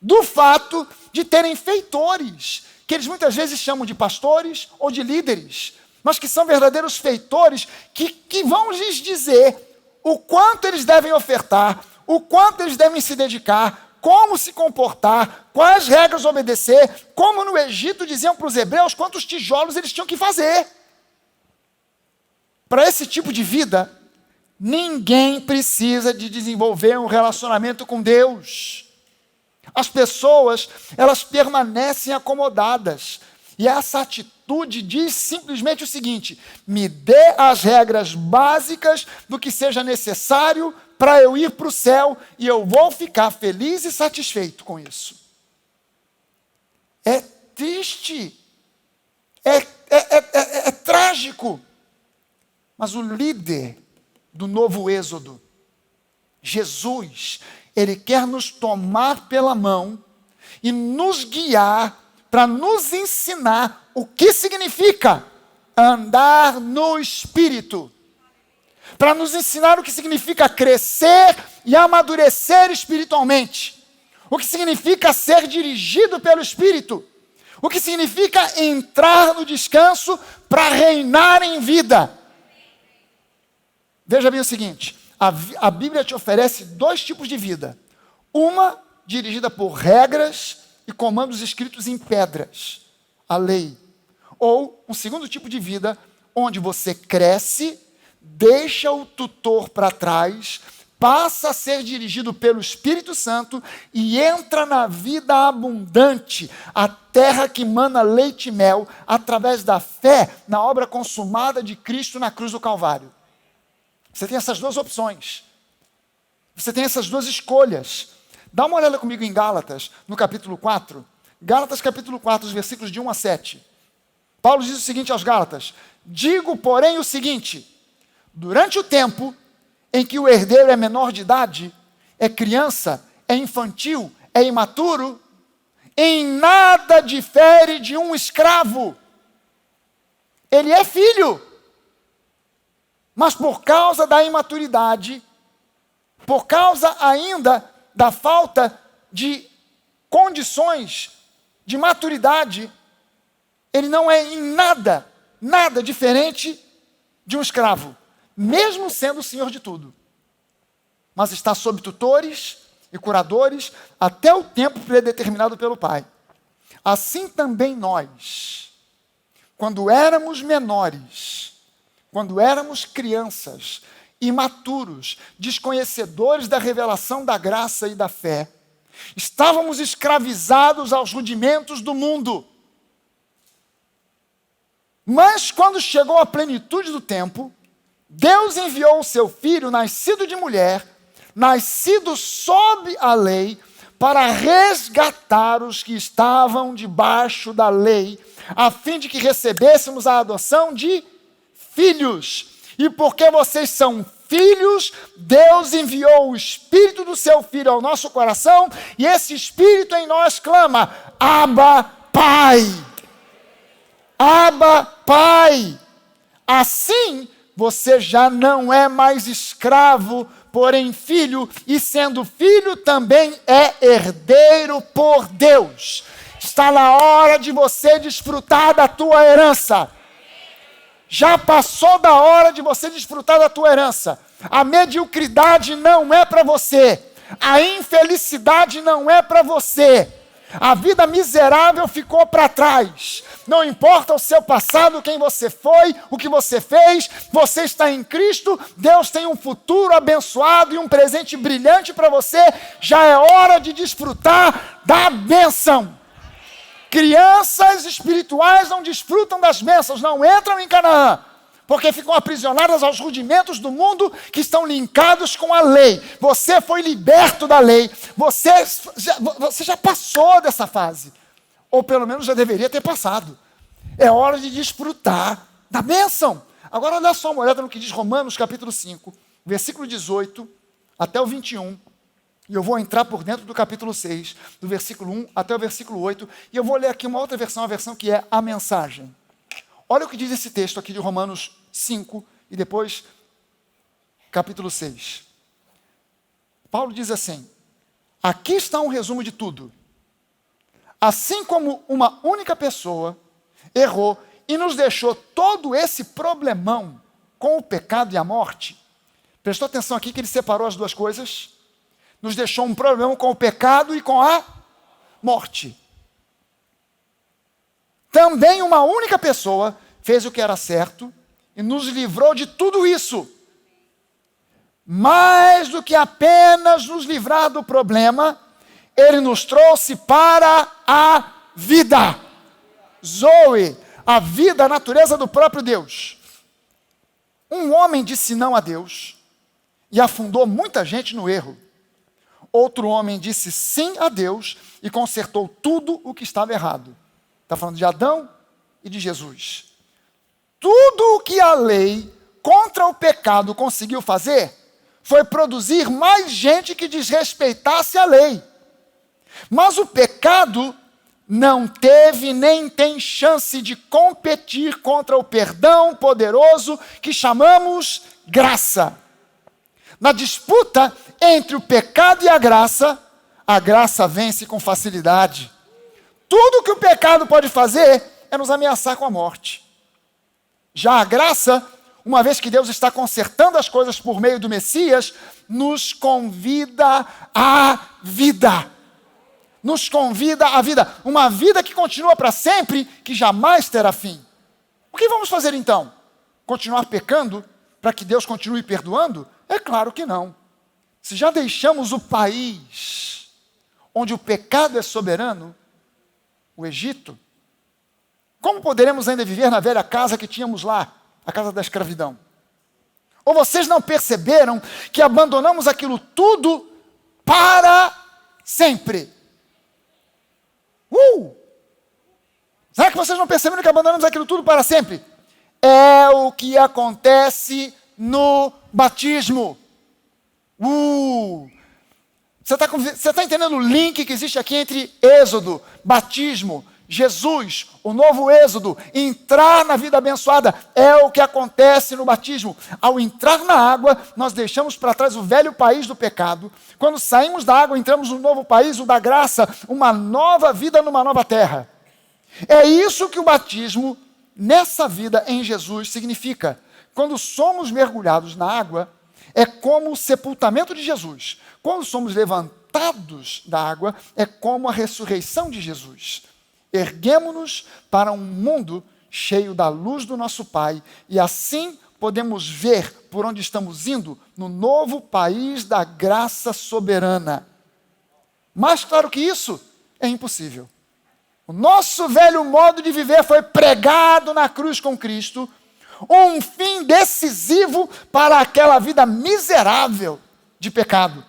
do fato de terem feitores, que eles muitas vezes chamam de pastores ou de líderes, mas que são verdadeiros feitores, que vão lhes dizer o quanto eles devem ofertar, o quanto eles devem se dedicar, como se comportar, quais regras obedecer, como no Egito diziam para os hebreus quantos tijolos eles tinham que fazer. Para esse tipo de vida, ninguém precisa de desenvolver um relacionamento com Deus. As pessoas, elas permanecem acomodadas. E essa atitude diz simplesmente o seguinte, me dê as regras básicas do que seja necessário para eu ir para o céu e eu vou ficar feliz e satisfeito com isso. É triste, é trágico, mas o líder do novo êxodo, Jesus, ele quer nos tomar pela mão e nos guiar para nos ensinar o que significa andar no Espírito. Para nos ensinar o que significa crescer e amadurecer espiritualmente. O que significa ser dirigido pelo Espírito. O que significa entrar no descanso para reinar em vida. Veja bem o seguinte, a Bíblia te oferece dois tipos de vida. Uma dirigida por regras e comandos escritos em pedras, a lei. Ou um segundo tipo de vida, onde você cresce, deixa o tutor para trás, passa a ser dirigido pelo Espírito Santo e entra na vida abundante, a terra que mana leite e mel, através da fé na obra consumada de Cristo na cruz do Calvário. Você tem essas duas opções. Você tem essas duas escolhas. Dá uma olhada comigo em Gálatas, no capítulo 4. Gálatas, capítulo 4, os versículos de 1 a 7. Paulo diz o seguinte aos Gálatas: digo, porém, o seguinte: durante o tempo em que o herdeiro é menor de idade, é criança, é infantil, é imaturo, em nada difere de um escravo. Ele é filho, mas por causa da imaturidade, por causa ainda da falta de condições de maturidade, ele não é em nada diferente de um escravo, mesmo sendo o senhor de tudo. Mas está sob tutores e curadores até o tempo predeterminado pelo Pai. Assim também nós, quando éramos menores, quando éramos crianças, imaturos, desconhecedores da revelação da graça e da fé. Estávamos escravizados aos rudimentos do mundo. Mas quando chegou a plenitude do tempo, Deus enviou o seu Filho, nascido de mulher, nascido sob a lei, para resgatar os que estavam debaixo da lei, a fim de que recebêssemos a adoção de filhos. E porque vocês são filhos, Deus enviou o Espírito do seu Filho ao nosso coração, e esse Espírito em nós clama: Abba, Pai! Abba, Pai! Assim, você já não é mais escravo, porém filho, e sendo filho também é herdeiro por Deus. Está na hora de você desfrutar da tua herança. Já passou da hora de você desfrutar da tua herança. A mediocridade não é para você. A infelicidade não é para você. A vida miserável ficou para trás. Não importa o seu passado, quem você foi, o que você fez, você está em Cristo, Deus tem um futuro abençoado e um presente brilhante para você. Já é hora de desfrutar da bênção. Crianças espirituais não desfrutam das bênçãos, não entram em Canaã, porque ficam aprisionadas aos rudimentos do mundo que estão linkados com a lei. Você foi liberto da lei, você já passou dessa fase, ou pelo menos já deveria ter passado. É hora de desfrutar da bênção. Agora olha só uma olhada no que diz Romanos capítulo 5, versículo 18 até o 21. E eu vou entrar por dentro do capítulo 6, do versículo 1 até o versículo 8, e eu vou ler aqui uma outra versão, a versão que é a mensagem. Olha o que diz esse texto aqui de Romanos 5 e depois capítulo 6. Paulo diz assim: aqui está um resumo de tudo. Assim como uma única pessoa errou e nos deixou todo esse problemão com o pecado e a morte. Prestou atenção aqui que ele separou as duas coisas? Nos deixou um problema com o pecado e com a morte. Também uma única pessoa fez o que era certo e nos livrou de tudo isso. Mais do que apenas nos livrar do problema, ele nos trouxe para a vida. Zoe, a vida, a natureza do próprio Deus. Um homem disse não a Deus e afundou muita gente no erro. Outro homem disse sim a Deus e consertou tudo o que estava errado. Está falando de Adão e de Jesus. Tudo o que a lei contra o pecado conseguiu fazer foi produzir mais gente que desrespeitasse a lei. Mas o pecado não teve nem tem chance de competir contra o perdão poderoso que chamamos graça. Na disputa entre o pecado e a graça vence com facilidade. Tudo que o pecado pode fazer é nos ameaçar com a morte. Já a graça, uma vez que Deus está consertando as coisas por meio do Messias, nos convida à vida. Nos convida à vida. Uma vida que continua para sempre, que jamais terá fim. O que vamos fazer então? Continuar pecando para que Deus continue perdoando? É claro que não. Se já deixamos o país onde o pecado é soberano, o Egito, como poderemos ainda viver na velha casa que tínhamos lá, a casa da escravidão? Ou vocês não perceberam que abandonamos aquilo tudo para sempre? Será que vocês não perceberam que abandonamos aquilo tudo para sempre? É o que acontece no batismo. Você está entendendo o link que existe aqui entre Êxodo, batismo, Jesus, o novo Êxodo, entrar na vida abençoada? É o que acontece no batismo. Ao entrar na água, nós deixamos para trás o velho país do pecado. Quando saímos da água, entramos no novo país, o da graça, uma nova vida numa nova terra. É isso que o batismo, nessa vida em Jesus, significa. Quando somos mergulhados na água, é como o sepultamento de Jesus. Quando somos levantados da água, é como a ressurreição de Jesus. Erguemo-nos para um mundo cheio da luz do nosso Pai, e assim podemos ver por onde estamos indo no novo país da graça soberana. Mais claro que isso, é impossível. O nosso velho modo de viver foi pregado na cruz com Cristo, um fim decisivo para aquela vida miserável de pecado.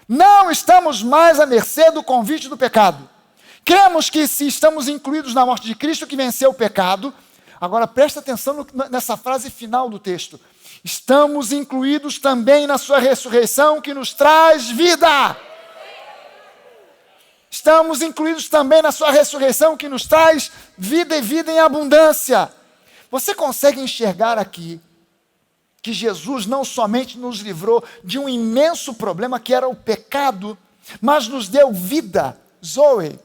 Não estamos mais à mercê do convite do pecado. Cremos que se estamos incluídos na morte de Cristo que venceu o pecado, agora presta atenção nessa frase final do texto. Estamos incluídos também na sua ressurreição que nos traz vida. Estamos incluídos também na sua ressurreição que nos traz vida e vida em abundância. Você consegue enxergar aqui que Jesus não somente nos livrou de um imenso problema que era o pecado, mas nos deu vida, Zoe.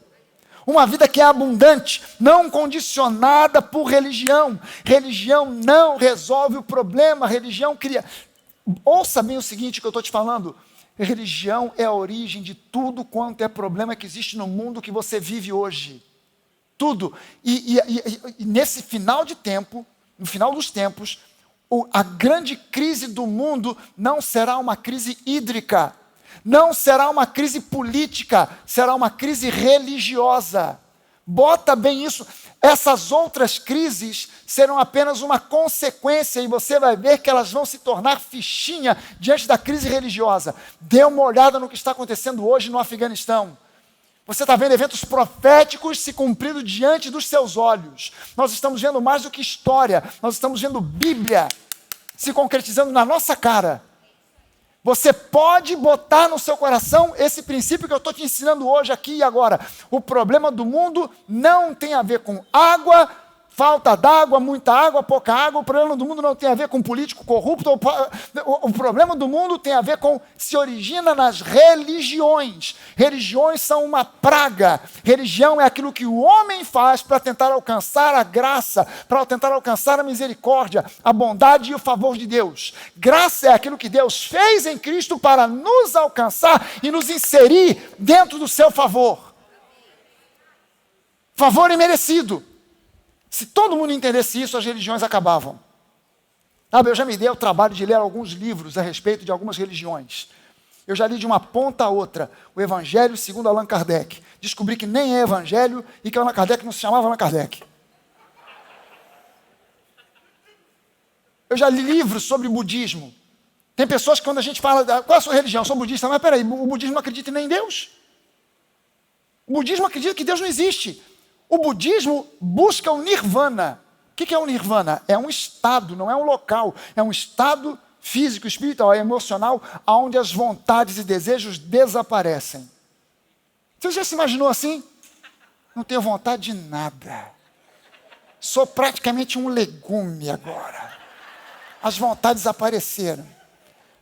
Uma vida que é abundante, não condicionada por religião. Religião não resolve o problema, religião cria... Ouça bem o seguinte que eu estou te falando. Religião é a origem de tudo quanto é problema que existe no mundo que você vive hoje. Tudo. E nesse final de tempo, no final dos tempos, a grande crise do mundo não será uma crise hídrica, não será uma crise política, será uma crise religiosa. Bota bem isso. Essas outras crises serão apenas uma consequência e você vai ver que elas vão se tornar fichinha diante da crise religiosa. Dê uma olhada no que está acontecendo hoje no Afeganistão. Você está vendo eventos proféticos se cumprindo diante dos seus olhos. Nós estamos vendo mais do que história, nós estamos vendo Bíblia se concretizando na nossa cara. Você pode botar no seu coração esse princípio que eu estou te ensinando hoje, aqui e agora. O problema do mundo não tem a ver com água, falta d'água, muita água, pouca água. O problema do mundo não tem a ver com político corrupto. O problema do mundo tem a ver com, se origina nas religiões. Religiões são uma praga. Religião é aquilo que o homem faz para tentar alcançar a graça, para tentar alcançar a misericórdia, a bondade e o favor de Deus. Graça é aquilo que Deus fez em Cristo para nos alcançar e nos inserir dentro do seu favor. Favor imerecido. Se todo mundo entendesse isso, as religiões acabavam. Sabe, eu já me dei o trabalho de ler alguns livros a respeito de algumas religiões. Eu já li de uma ponta a outra o Evangelho segundo Allan Kardec. Descobri que nem é Evangelho e que Allan Kardec não se chamava Allan Kardec. Eu já li livros sobre budismo. Tem pessoas que quando a gente fala, qual é a sua religião? Eu sou budista. Mas peraí, o budismo não acredita nem em Deus. O budismo acredita que Deus não existe. O budismo busca o nirvana. O que é o nirvana? É um estado, não é um local. É um estado físico, espiritual, emocional, onde as vontades e desejos desaparecem. Você já se imaginou assim? Não tenho vontade de nada. Sou praticamente um legume agora. As vontades desapareceram.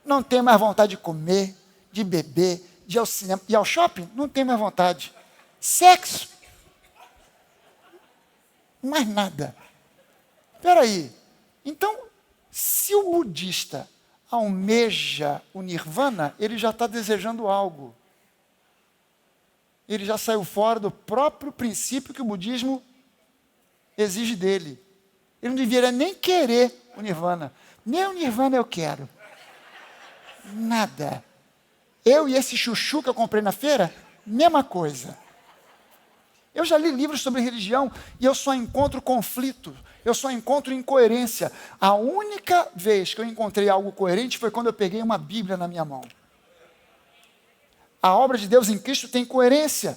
Não tenho mais vontade de comer, de beber, de ir ao cinema. E ao shopping? Não tenho mais vontade. Sexo? Mais nada. Espera aí. Então, se o budista almeja o nirvana, ele já está desejando algo. Ele já saiu fora do próprio princípio que o budismo exige dele. Ele não deveria nem querer o nirvana. Nem o nirvana eu quero. Nada. Eu e esse chuchu que eu comprei na feira, mesma coisa. Eu já li livros sobre religião e eu só encontro conflito, eu só encontro incoerência. A única vez que eu encontrei algo coerente foi quando eu peguei uma Bíblia na minha mão. A obra de Deus em Cristo tem coerência.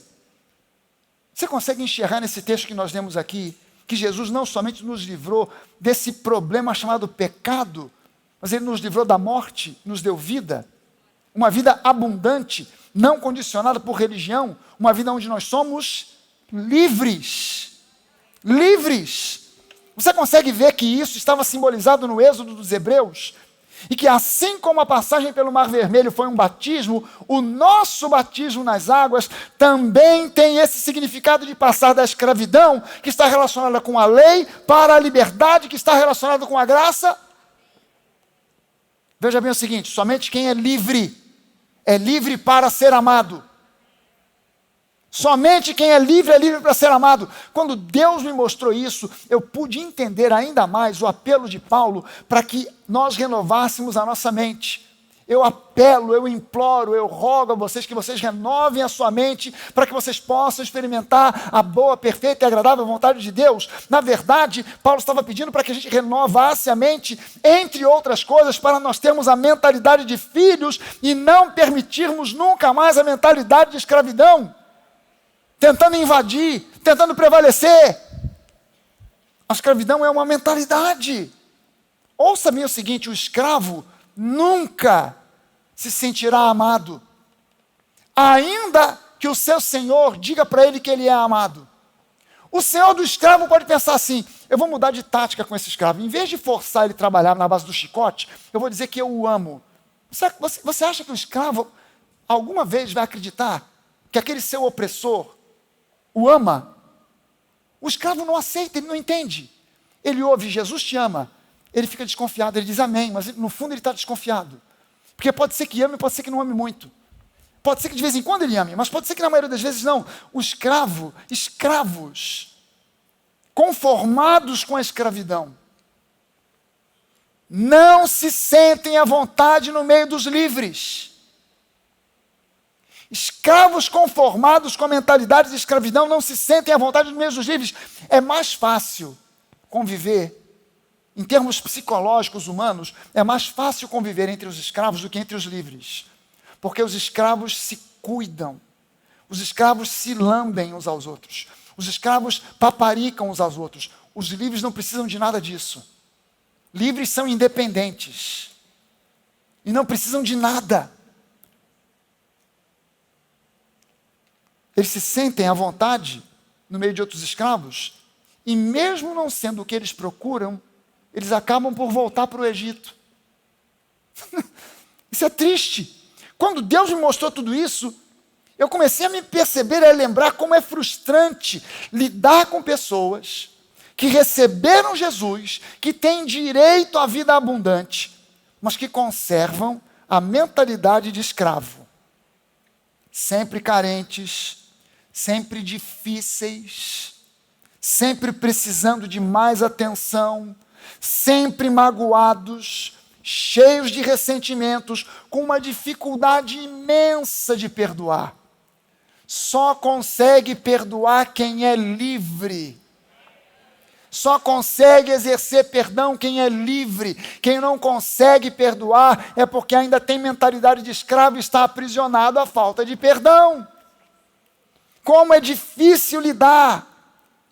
Você consegue enxergar nesse texto que nós lemos aqui, que Jesus não somente nos livrou desse problema chamado pecado, mas Ele nos livrou da morte, nos deu vida, uma vida abundante, não condicionada por religião, uma vida onde nós somos livres. Livres. Você consegue ver que isso estava simbolizado no Êxodo dos Hebreus? E que assim como a passagem pelo Mar Vermelho foi um batismo, o nosso batismo nas águas também tem esse significado de passar da escravidão, que está relacionada com a lei, para a liberdade, que está relacionada com a graça. Veja bem o seguinte, somente quem é livre para ser amado. Somente quem é livre para ser amado. Quando Deus me mostrou isso, eu pude entender ainda mais o apelo de Paulo para que nós renovássemos a nossa mente. Eu apelo, eu imploro, eu rogo a vocês que vocês renovem a sua mente para que vocês possam experimentar a boa, perfeita e agradável vontade de Deus. Na verdade, Paulo estava pedindo para que a gente renovasse a mente, entre outras coisas, para nós termos a mentalidade de filhos e não permitirmos nunca mais a mentalidade de escravidão, tentando invadir, tentando prevalecer. A escravidão é uma mentalidade. Ouça-me o seguinte: o escravo nunca se sentirá amado, ainda que o seu senhor diga para ele que ele é amado. O senhor do escravo pode pensar assim: eu vou mudar de tática com esse escravo. Em vez de forçar ele a trabalhar na base do chicote, eu vou dizer que eu o amo. Você acha que o escravo alguma vez vai acreditar que aquele seu opressor o ama? O escravo não aceita, ele não entende. Ele ouve: Jesus te ama. Ele fica desconfiado, ele diz amém, mas no fundo ele está desconfiado. Porque pode ser que ame, pode ser que não ame muito. Pode ser que de vez em quando ele ame, mas pode ser que na maioria das vezes não. Escravos, conformados com a escravidão, não se sentem à vontade no meio dos livres. Escravos conformados com a mentalidade de escravidão não se sentem à vontade no meio dos livres. É mais fácil conviver. Em termos psicológicos humanos, é mais fácil conviver entre os escravos do que entre os livres. Porque os escravos se cuidam. Os escravos se lambem uns aos outros. Os escravos paparicam uns aos outros. Os livres não precisam de nada disso. Livres são independentes. E não precisam de nada. Eles se sentem à vontade no meio de outros escravos. E mesmo não sendo o que eles procuram, eles acabam por voltar para o Egito. Isso é triste. Quando Deus me mostrou tudo isso, eu comecei a me perceber, a lembrar como é frustrante lidar com pessoas que receberam Jesus, que têm direito à vida abundante, mas que conservam a mentalidade de escravo. Sempre carentes, sempre difíceis, sempre precisando de mais atenção, sempre magoados, cheios de ressentimentos, com uma dificuldade imensa de perdoar. Só consegue perdoar quem é livre. Só consegue exercer perdão quem é livre. Quem não consegue perdoar é porque ainda tem mentalidade de escravo e está aprisionado à falta de perdão. Como é difícil lidar.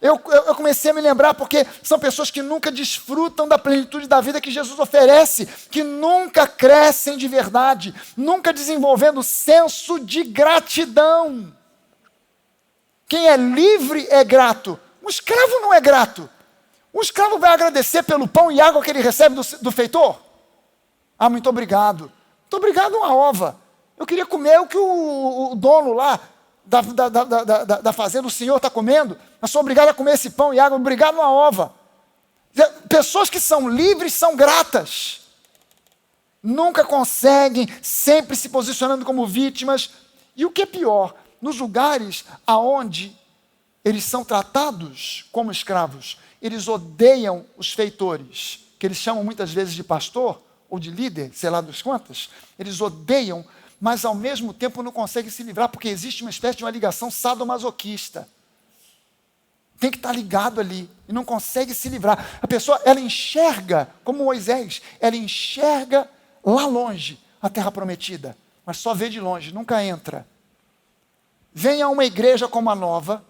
Eu comecei a me lembrar porque são pessoas que nunca desfrutam da plenitude da vida que Jesus oferece, que nunca crescem de verdade, nunca desenvolvendo senso de gratidão. Quem é livre é grato. Um escravo não é grato. Um escravo vai agradecer pelo pão e água que ele recebe do feitor? Ah, muito obrigado. Muito obrigado uma ova. Eu queria comer o que o dono lá da fazenda, o senhor está comendo, mas sou obrigado a comer esse pão e água, obrigado uma ova. Pessoas que são livres são gratas. Nunca conseguem, sempre se posicionando como vítimas. E o que é pior, nos lugares aonde eles são tratados como escravos, eles odeiam os feitores, que eles chamam muitas vezes de pastor ou de líder, sei lá das quantas. Eles odeiam, mas ao mesmo tempo não conseguem se livrar, porque existe uma espécie de uma ligação sadomasoquista. Tem que estar ligado ali, e não consegue se livrar. A pessoa, ela enxerga, como Moisés, ela enxerga lá longe a terra prometida, mas só vê de longe, nunca entra. Venha a uma igreja como a nova,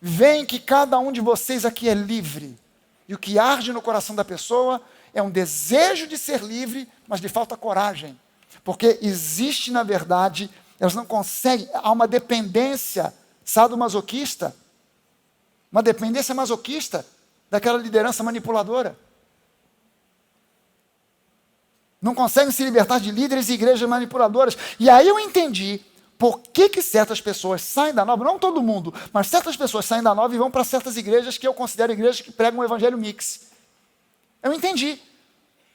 vem que cada um de vocês aqui é livre, e o que arde no coração da pessoa é um desejo de ser livre, mas lhe falta coragem. Porque existe, na verdade, elas não conseguem, há uma dependência sadomasoquista, uma dependência masoquista daquela liderança manipuladora. Não conseguem se libertar de líderes e igrejas manipuladoras. E aí eu entendi por que certas pessoas saem da nova, não todo mundo, mas certas pessoas saem da nova e vão para certas igrejas que eu considero igrejas que pregam um evangelho mix. Eu entendi.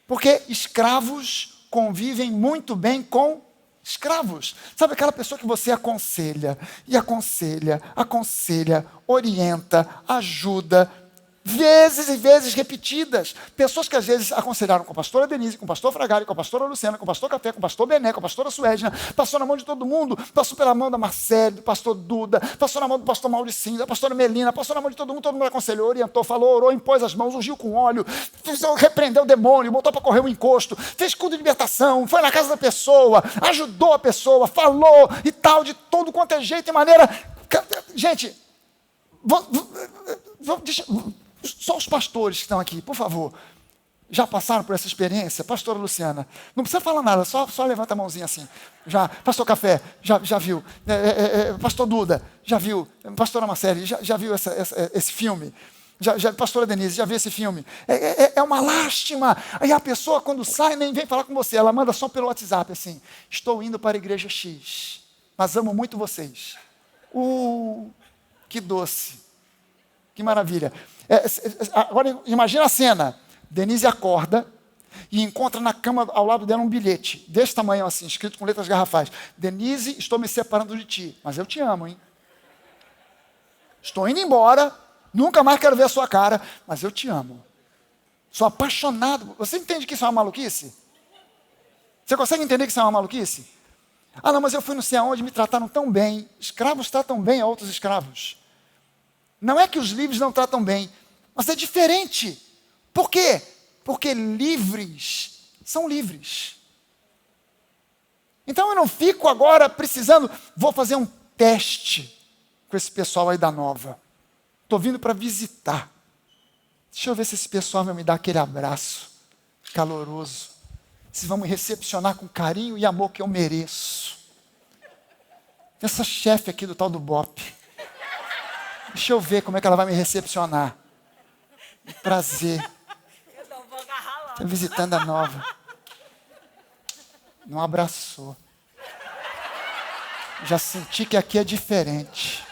Porque escravos convivem muito bem com Escravos. Sabe aquela pessoa que você aconselha, e aconselha, aconselha, orienta, ajuda, vezes e vezes repetidas. Pessoas que às vezes aconselharam com a pastora Denise, com o pastor Fragari, com a pastora Luciana, com o pastor Café, com o pastor Bené, com a pastora Suedna, passou na mão de todo mundo, passou pela mão da Marcele, do pastor Duda, passou na mão do pastor Mauricinho, da pastora Melina, passou na mão de todo mundo aconselhou, orientou, falou, orou, impôs as mãos, ungiu com óleo, repreendeu o demônio, botou para correr um encosto, fez culto de libertação, foi na casa da pessoa, ajudou a pessoa, falou e tal, de todo quanto é jeito e maneira. Gente, só os pastores que estão aqui, por favor, já passaram por essa experiência? Pastora Luciana, não precisa falar nada, só levanta a mãozinha assim. Já, pastor Café, já viu. Pastor Duda, já viu. Pastora Marcele, já viu esse filme. Pastora Denise, já viu esse filme. É uma lástima. Aí a pessoa, quando sai, nem vem falar com você, ela manda só pelo WhatsApp, assim, estou indo para a igreja X, mas amo muito vocês. Que doce. Que maravilha. Agora imagina a cena. Denise acorda e encontra na cama ao lado dela um bilhete, desse tamanho assim, escrito com letras garrafais. Denise, estou me separando de ti, mas eu te amo, hein? Estou indo embora, nunca mais quero ver a sua cara, mas eu te amo. Sou apaixonado. Você entende que isso é uma maluquice? Você consegue entender que isso é uma maluquice? Ah, não, mas eu fui não sei aonde, me trataram tão bem. Escravos tratam bem a outros escravos. Não é que os livres não tratam bem, mas é diferente. Por quê? Porque livres são livres. Então eu não fico agora precisando, vou fazer um teste com esse pessoal aí da Nova. Estou vindo para visitar. Deixa eu ver se esse pessoal vai me dar aquele abraço caloroso. Se vão me recepcionar com carinho e amor que eu mereço. Essa chefe aqui do tal do Bop. Deixa eu ver como é que ela vai me recepcionar. Prazer. Estou visitando a Nova. Não abraçou. Já senti que aqui é diferente.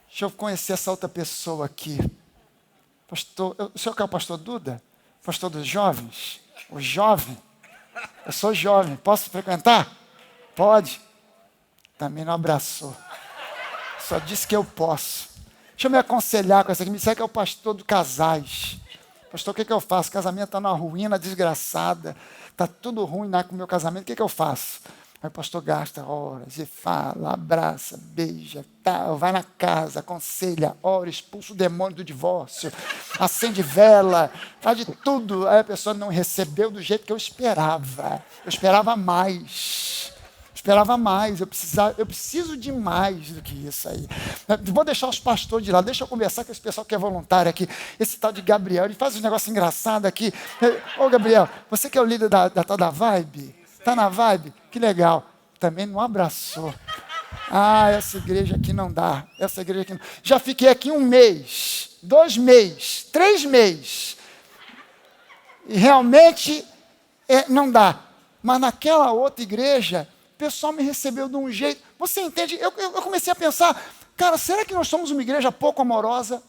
Deixa eu conhecer essa outra pessoa aqui. Pastor, o senhor que é o pastor Duda? Pastor dos jovens? O jovem? Eu sou jovem, posso frequentar? Pode. Também não abraçou. Só disse que eu posso. Deixa eu me aconselhar com essa aqui. Me disseram que é o pastor dos casais. Pastor, o que eu faço? O casamento está numa ruína desgraçada. Está tudo ruim com o meu casamento. O que eu faço? Aí o pastor gasta horas e fala, abraça, beija, tal, vai na casa, aconselha, ora, expulsa o demônio do divórcio, acende vela, faz de tudo. Aí a pessoa não recebeu do jeito que eu esperava. Eu esperava mais. Eu preciso de mais do que isso aí. Vou deixar os pastores de lá, deixa eu conversar com esse pessoal que é voluntário aqui. Esse tal de Gabriel, ele faz um negócio engraçado aqui. Ô Gabriel, você que é o líder da tal da Vibe? Está na Vibe? Que legal. Também não abraçou. Ah, essa igreja aqui não dá. Essa igreja aqui não. Já fiquei aqui 1 mês, 2 meses, 3 meses. E realmente não dá. Mas naquela outra igreja, o pessoal me recebeu de um jeito. Você entende? Eu comecei a pensar, cara, será que nós somos uma igreja pouco amorosa?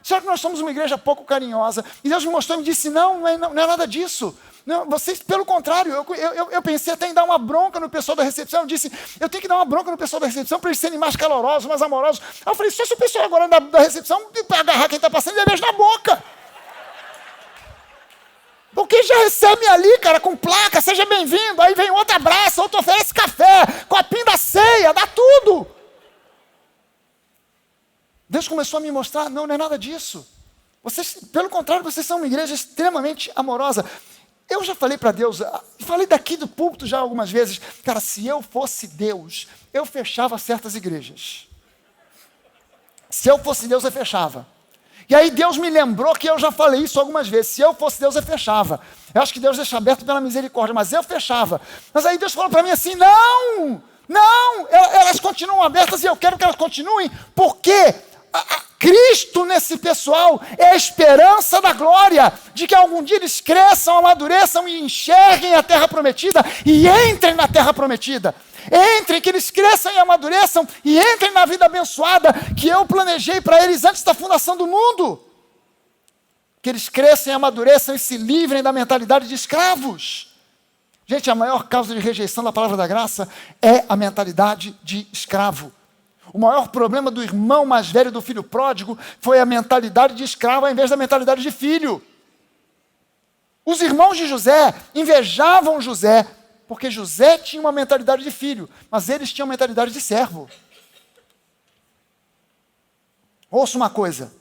Será que nós somos uma igreja pouco carinhosa? E Deus me mostrou e me disse, não é nada disso. Não, vocês, pelo contrário, eu pensei até em dar uma bronca no pessoal da recepção. Eu disse, eu tenho que dar uma bronca no pessoal da recepção para eles serem mais calorosos, mais amorosos. Aí eu falei, só se o pessoal agora da recepção agarrar quem está passando e beijo na boca. Porque já recebe ali, cara, com placa, seja bem-vindo. Aí vem outro abraço, outro oferece café, copinho da ceia, dá tudo. Deus começou a me mostrar, não é nada disso. Vocês, pelo contrário, vocês são uma igreja extremamente amorosa. Eu já falei para Deus, falei daqui do púlpito já algumas vezes, cara, se eu fosse Deus, eu fechava certas igrejas. Se eu fosse Deus, eu fechava. E aí Deus me lembrou que eu já falei isso algumas vezes. Se eu fosse Deus, eu fechava. Eu acho que Deus deixa aberto pela misericórdia, mas eu fechava. Mas aí Deus falou para mim assim, não, elas continuam abertas e eu quero que elas continuem, porque Cristo nesse pessoal é a esperança da glória, de que algum dia eles cresçam, amadureçam e enxerguem a terra prometida e entrem na terra prometida. Entrem, que eles cresçam e amadureçam e entrem na vida abençoada que eu planejei para eles antes da fundação do mundo. Que eles cresçam e amadureçam e se livrem da mentalidade de escravos. Gente, a maior causa de rejeição da palavra da graça é a mentalidade de escravo. O maior problema do irmão mais velho do filho pródigo foi a mentalidade de escravo ao invés da mentalidade de filho. Os irmãos de José invejavam José, porque José tinha uma mentalidade de filho, mas eles tinham uma mentalidade de servo. Ouça uma coisa,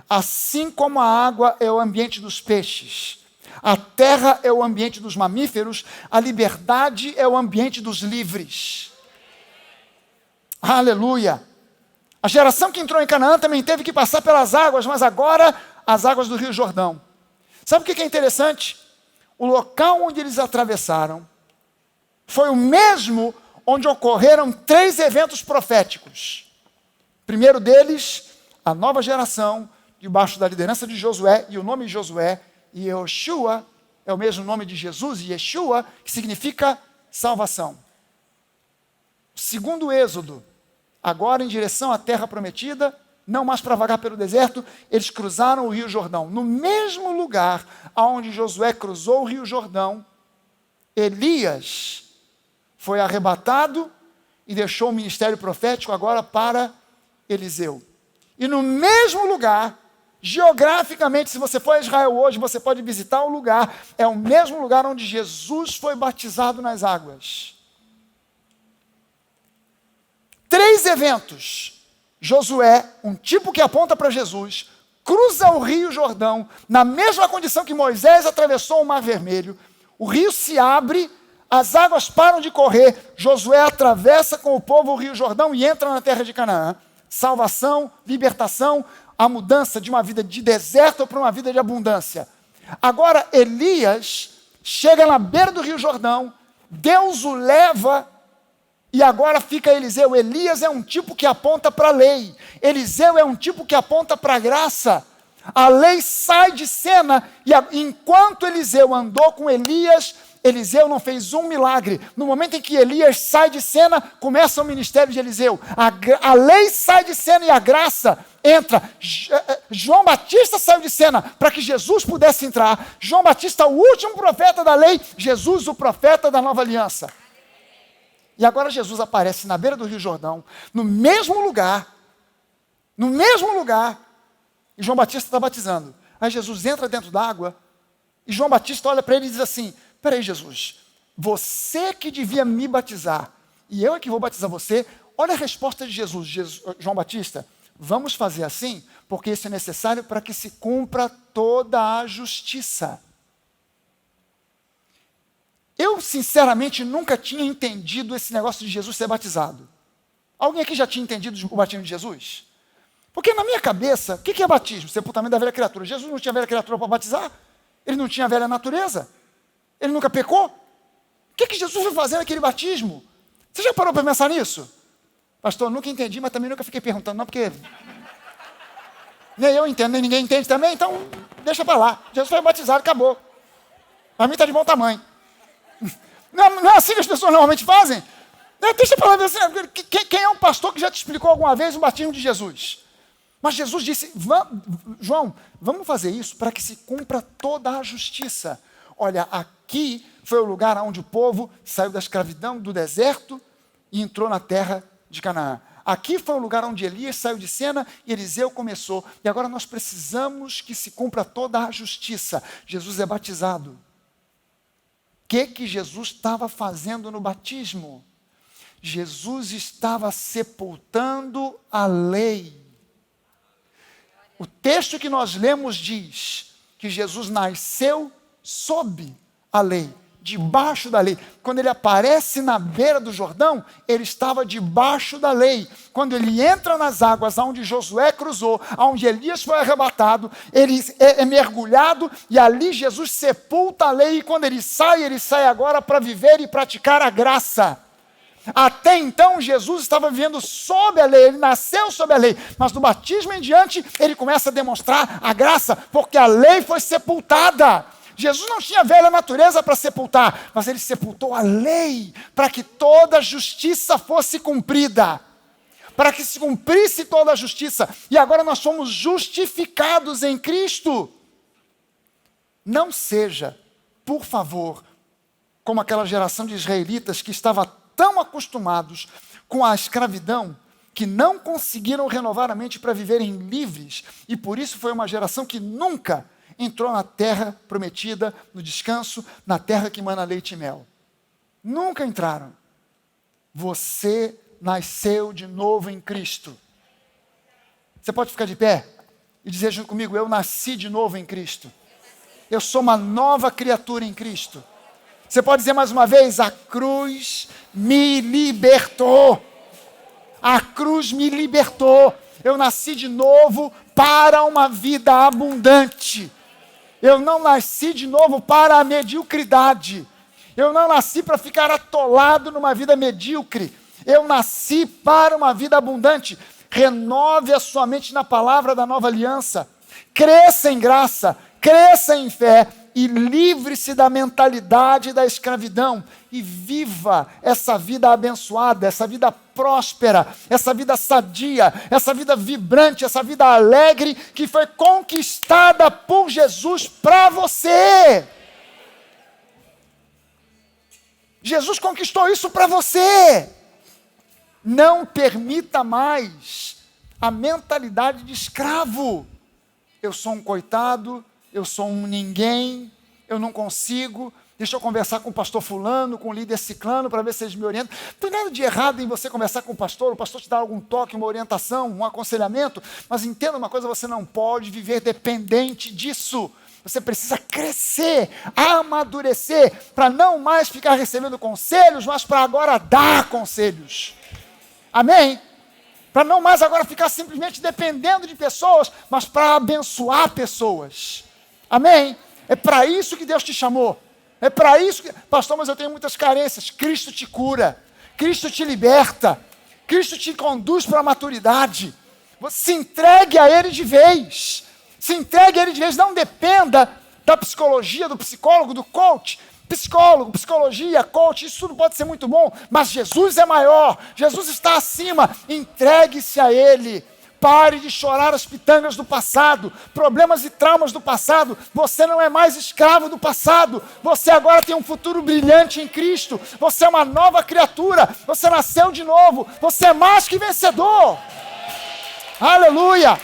assim como a água é o ambiente dos peixes, a terra é o ambiente dos mamíferos, a liberdade é o ambiente dos livres. Aleluia! A geração que entrou em Canaã também teve que passar pelas águas, mas agora as águas do Rio Jordão. Sabe o que é interessante? O local onde eles atravessaram foi o mesmo onde ocorreram 3 eventos proféticos. O primeiro deles, a nova geração, debaixo da liderança de Josué, e o nome de Josué, e Yoshua, é o mesmo nome de Jesus, e Yeshua, que significa salvação. O segundo êxodo, agora em direção à terra prometida, não mais para vagar pelo deserto, eles cruzaram o Rio Jordão. No mesmo lugar onde Josué cruzou o Rio Jordão, Elias foi arrebatado e deixou o ministério profético agora para Eliseu. E no mesmo lugar, geograficamente, se você for a Israel hoje, você pode visitar o lugar, é o mesmo lugar onde Jesus foi batizado nas águas. 3 eventos. Josué, um tipo que aponta para Jesus, cruza o Rio Jordão, na mesma condição que Moisés atravessou o Mar Vermelho, o rio se abre, as águas param de correr, Josué atravessa com o povo o Rio Jordão e entra na terra de Canaã. Salvação, libertação, a mudança de uma vida de deserto para uma vida de abundância. Agora Elias chega na beira do Rio Jordão, Deus o leva e agora fica Eliseu. Elias é um tipo que aponta para a lei, Eliseu é um tipo que aponta para a graça. A lei sai de cena e enquanto Eliseu andou com Elias, Eliseu não fez um milagre. No momento em que Elias sai de cena, começa o ministério de Eliseu. A lei sai de cena e a graça entra. João Batista saiu de cena para que Jesus pudesse entrar. João Batista, o último profeta da lei, Jesus, o profeta da nova aliança. E agora Jesus aparece na beira do Rio Jordão, no mesmo lugar, e João Batista está batizando. Aí Jesus entra dentro da água, e João Batista olha para ele e diz assim: peraí, Jesus, você que devia me batizar, e eu é que vou batizar você. Olha a resposta de Jesus. João Batista, vamos fazer assim, porque isso é necessário para que se cumpra toda a justiça. Eu, sinceramente, nunca tinha entendido esse negócio de Jesus ser batizado. Alguém aqui já tinha entendido o batismo de Jesus? Porque na minha cabeça, o que é batismo? Sepultamento da velha criatura. Jesus não tinha velha criatura para batizar? Ele não tinha velha natureza? Ele nunca pecou? O que Jesus foi fazer naquele batismo? Você já parou para pensar nisso? Pastor, nunca entendi, mas também nunca fiquei perguntando, não, porque nem eu entendo, nem ninguém entende também, então deixa para lá. Jesus foi batizado, acabou. Para mim está de bom tamanho. Não é assim que as pessoas normalmente fazem? Deixa para lá, assim, quem é um pastor que já te explicou alguma vez o batismo de Jesus? Mas Jesus disse: João, vamos fazer isso para que se cumpra toda a justiça. Olha, aqui foi o lugar onde o povo saiu da escravidão, do deserto, e entrou na terra de Canaã. Aqui foi o lugar onde Elias saiu de cena e Eliseu começou. E agora nós precisamos que se cumpra toda a justiça. Jesus é batizado. O que Jesus estava fazendo no batismo? Jesus estava sepultando a lei. O texto que nós lemos diz que Jesus nasceu sob a lei, debaixo da lei. Quando ele aparece na beira do Jordão, ele estava debaixo da lei. Quando ele entra nas águas onde Josué cruzou, onde Elias foi arrebatado, ele é mergulhado e ali Jesus sepulta a lei. E quando ele sai agora para viver e praticar a graça. Até então Jesus estava vivendo sob a lei, ele nasceu sob a lei, mas do batismo em diante ele começa a demonstrar a graça, porque a lei foi sepultada. Jesus não tinha velha natureza para sepultar, mas ele sepultou a lei para que toda a justiça fosse cumprida, para que se cumprisse toda a justiça, e agora nós somos justificados em Cristo. Não seja, por favor, como aquela geração de israelitas que estava tão acostumados com a escravidão que não conseguiram renovar a mente para viverem livres, e por isso foi uma geração que nunca entrou na terra prometida, no descanso, na terra que emana leite e mel. Nunca entraram. Você nasceu de novo em Cristo. Você pode ficar de pé e dizer junto comigo: eu nasci de novo em Cristo. Eu sou uma nova criatura em Cristo. Você pode dizer mais uma vez: a cruz me libertou. A cruz me libertou. Eu nasci de novo para uma vida abundante. Eu não nasci de novo para a mediocridade. Eu não nasci para ficar atolado numa vida medíocre. Eu nasci para uma vida abundante. Renove a sua mente na palavra da nova aliança. Cresça em graça, cresça em fé e livre-se da mentalidade da escravidão e viva essa vida abençoada, essa vida próspera, essa vida sadia, essa vida vibrante, essa vida alegre que foi conquistada por Jesus para você. Jesus conquistou isso para você. Não permita mais a mentalidade de escravo. Eu sou um coitado, eu sou um ninguém, eu não consigo, deixa eu conversar com o pastor fulano, com o líder ciclano, para ver se eles me orientam. Não tem nada de errado em você conversar com o pastor te dar algum toque, uma orientação, um aconselhamento, mas entenda uma coisa: você não pode viver dependente disso. Você precisa crescer, amadurecer, para não mais ficar recebendo conselhos, mas para agora dar conselhos. Amém? Para não mais agora ficar simplesmente dependendo de pessoas, mas para abençoar pessoas. Amém? É para isso que Deus te chamou. É para isso que... Pastor, mas eu tenho muitas carências. Cristo te cura. Cristo te liberta. Cristo te conduz para a maturidade. Você se entregue a Ele de vez. Se entregue a Ele de vez. Não dependa da psicologia, do psicólogo, do coach. Psicólogo, psicologia, coach, isso tudo pode ser muito bom, mas Jesus é maior, Jesus está acima. Entregue-se a Ele. Pare de chorar as pitangas do passado, problemas e traumas do passado. Você não é mais escravo do passado. Você agora tem um futuro brilhante em Cristo. Você é uma nova criatura. Você nasceu de novo. Você é mais que vencedor. Aleluia!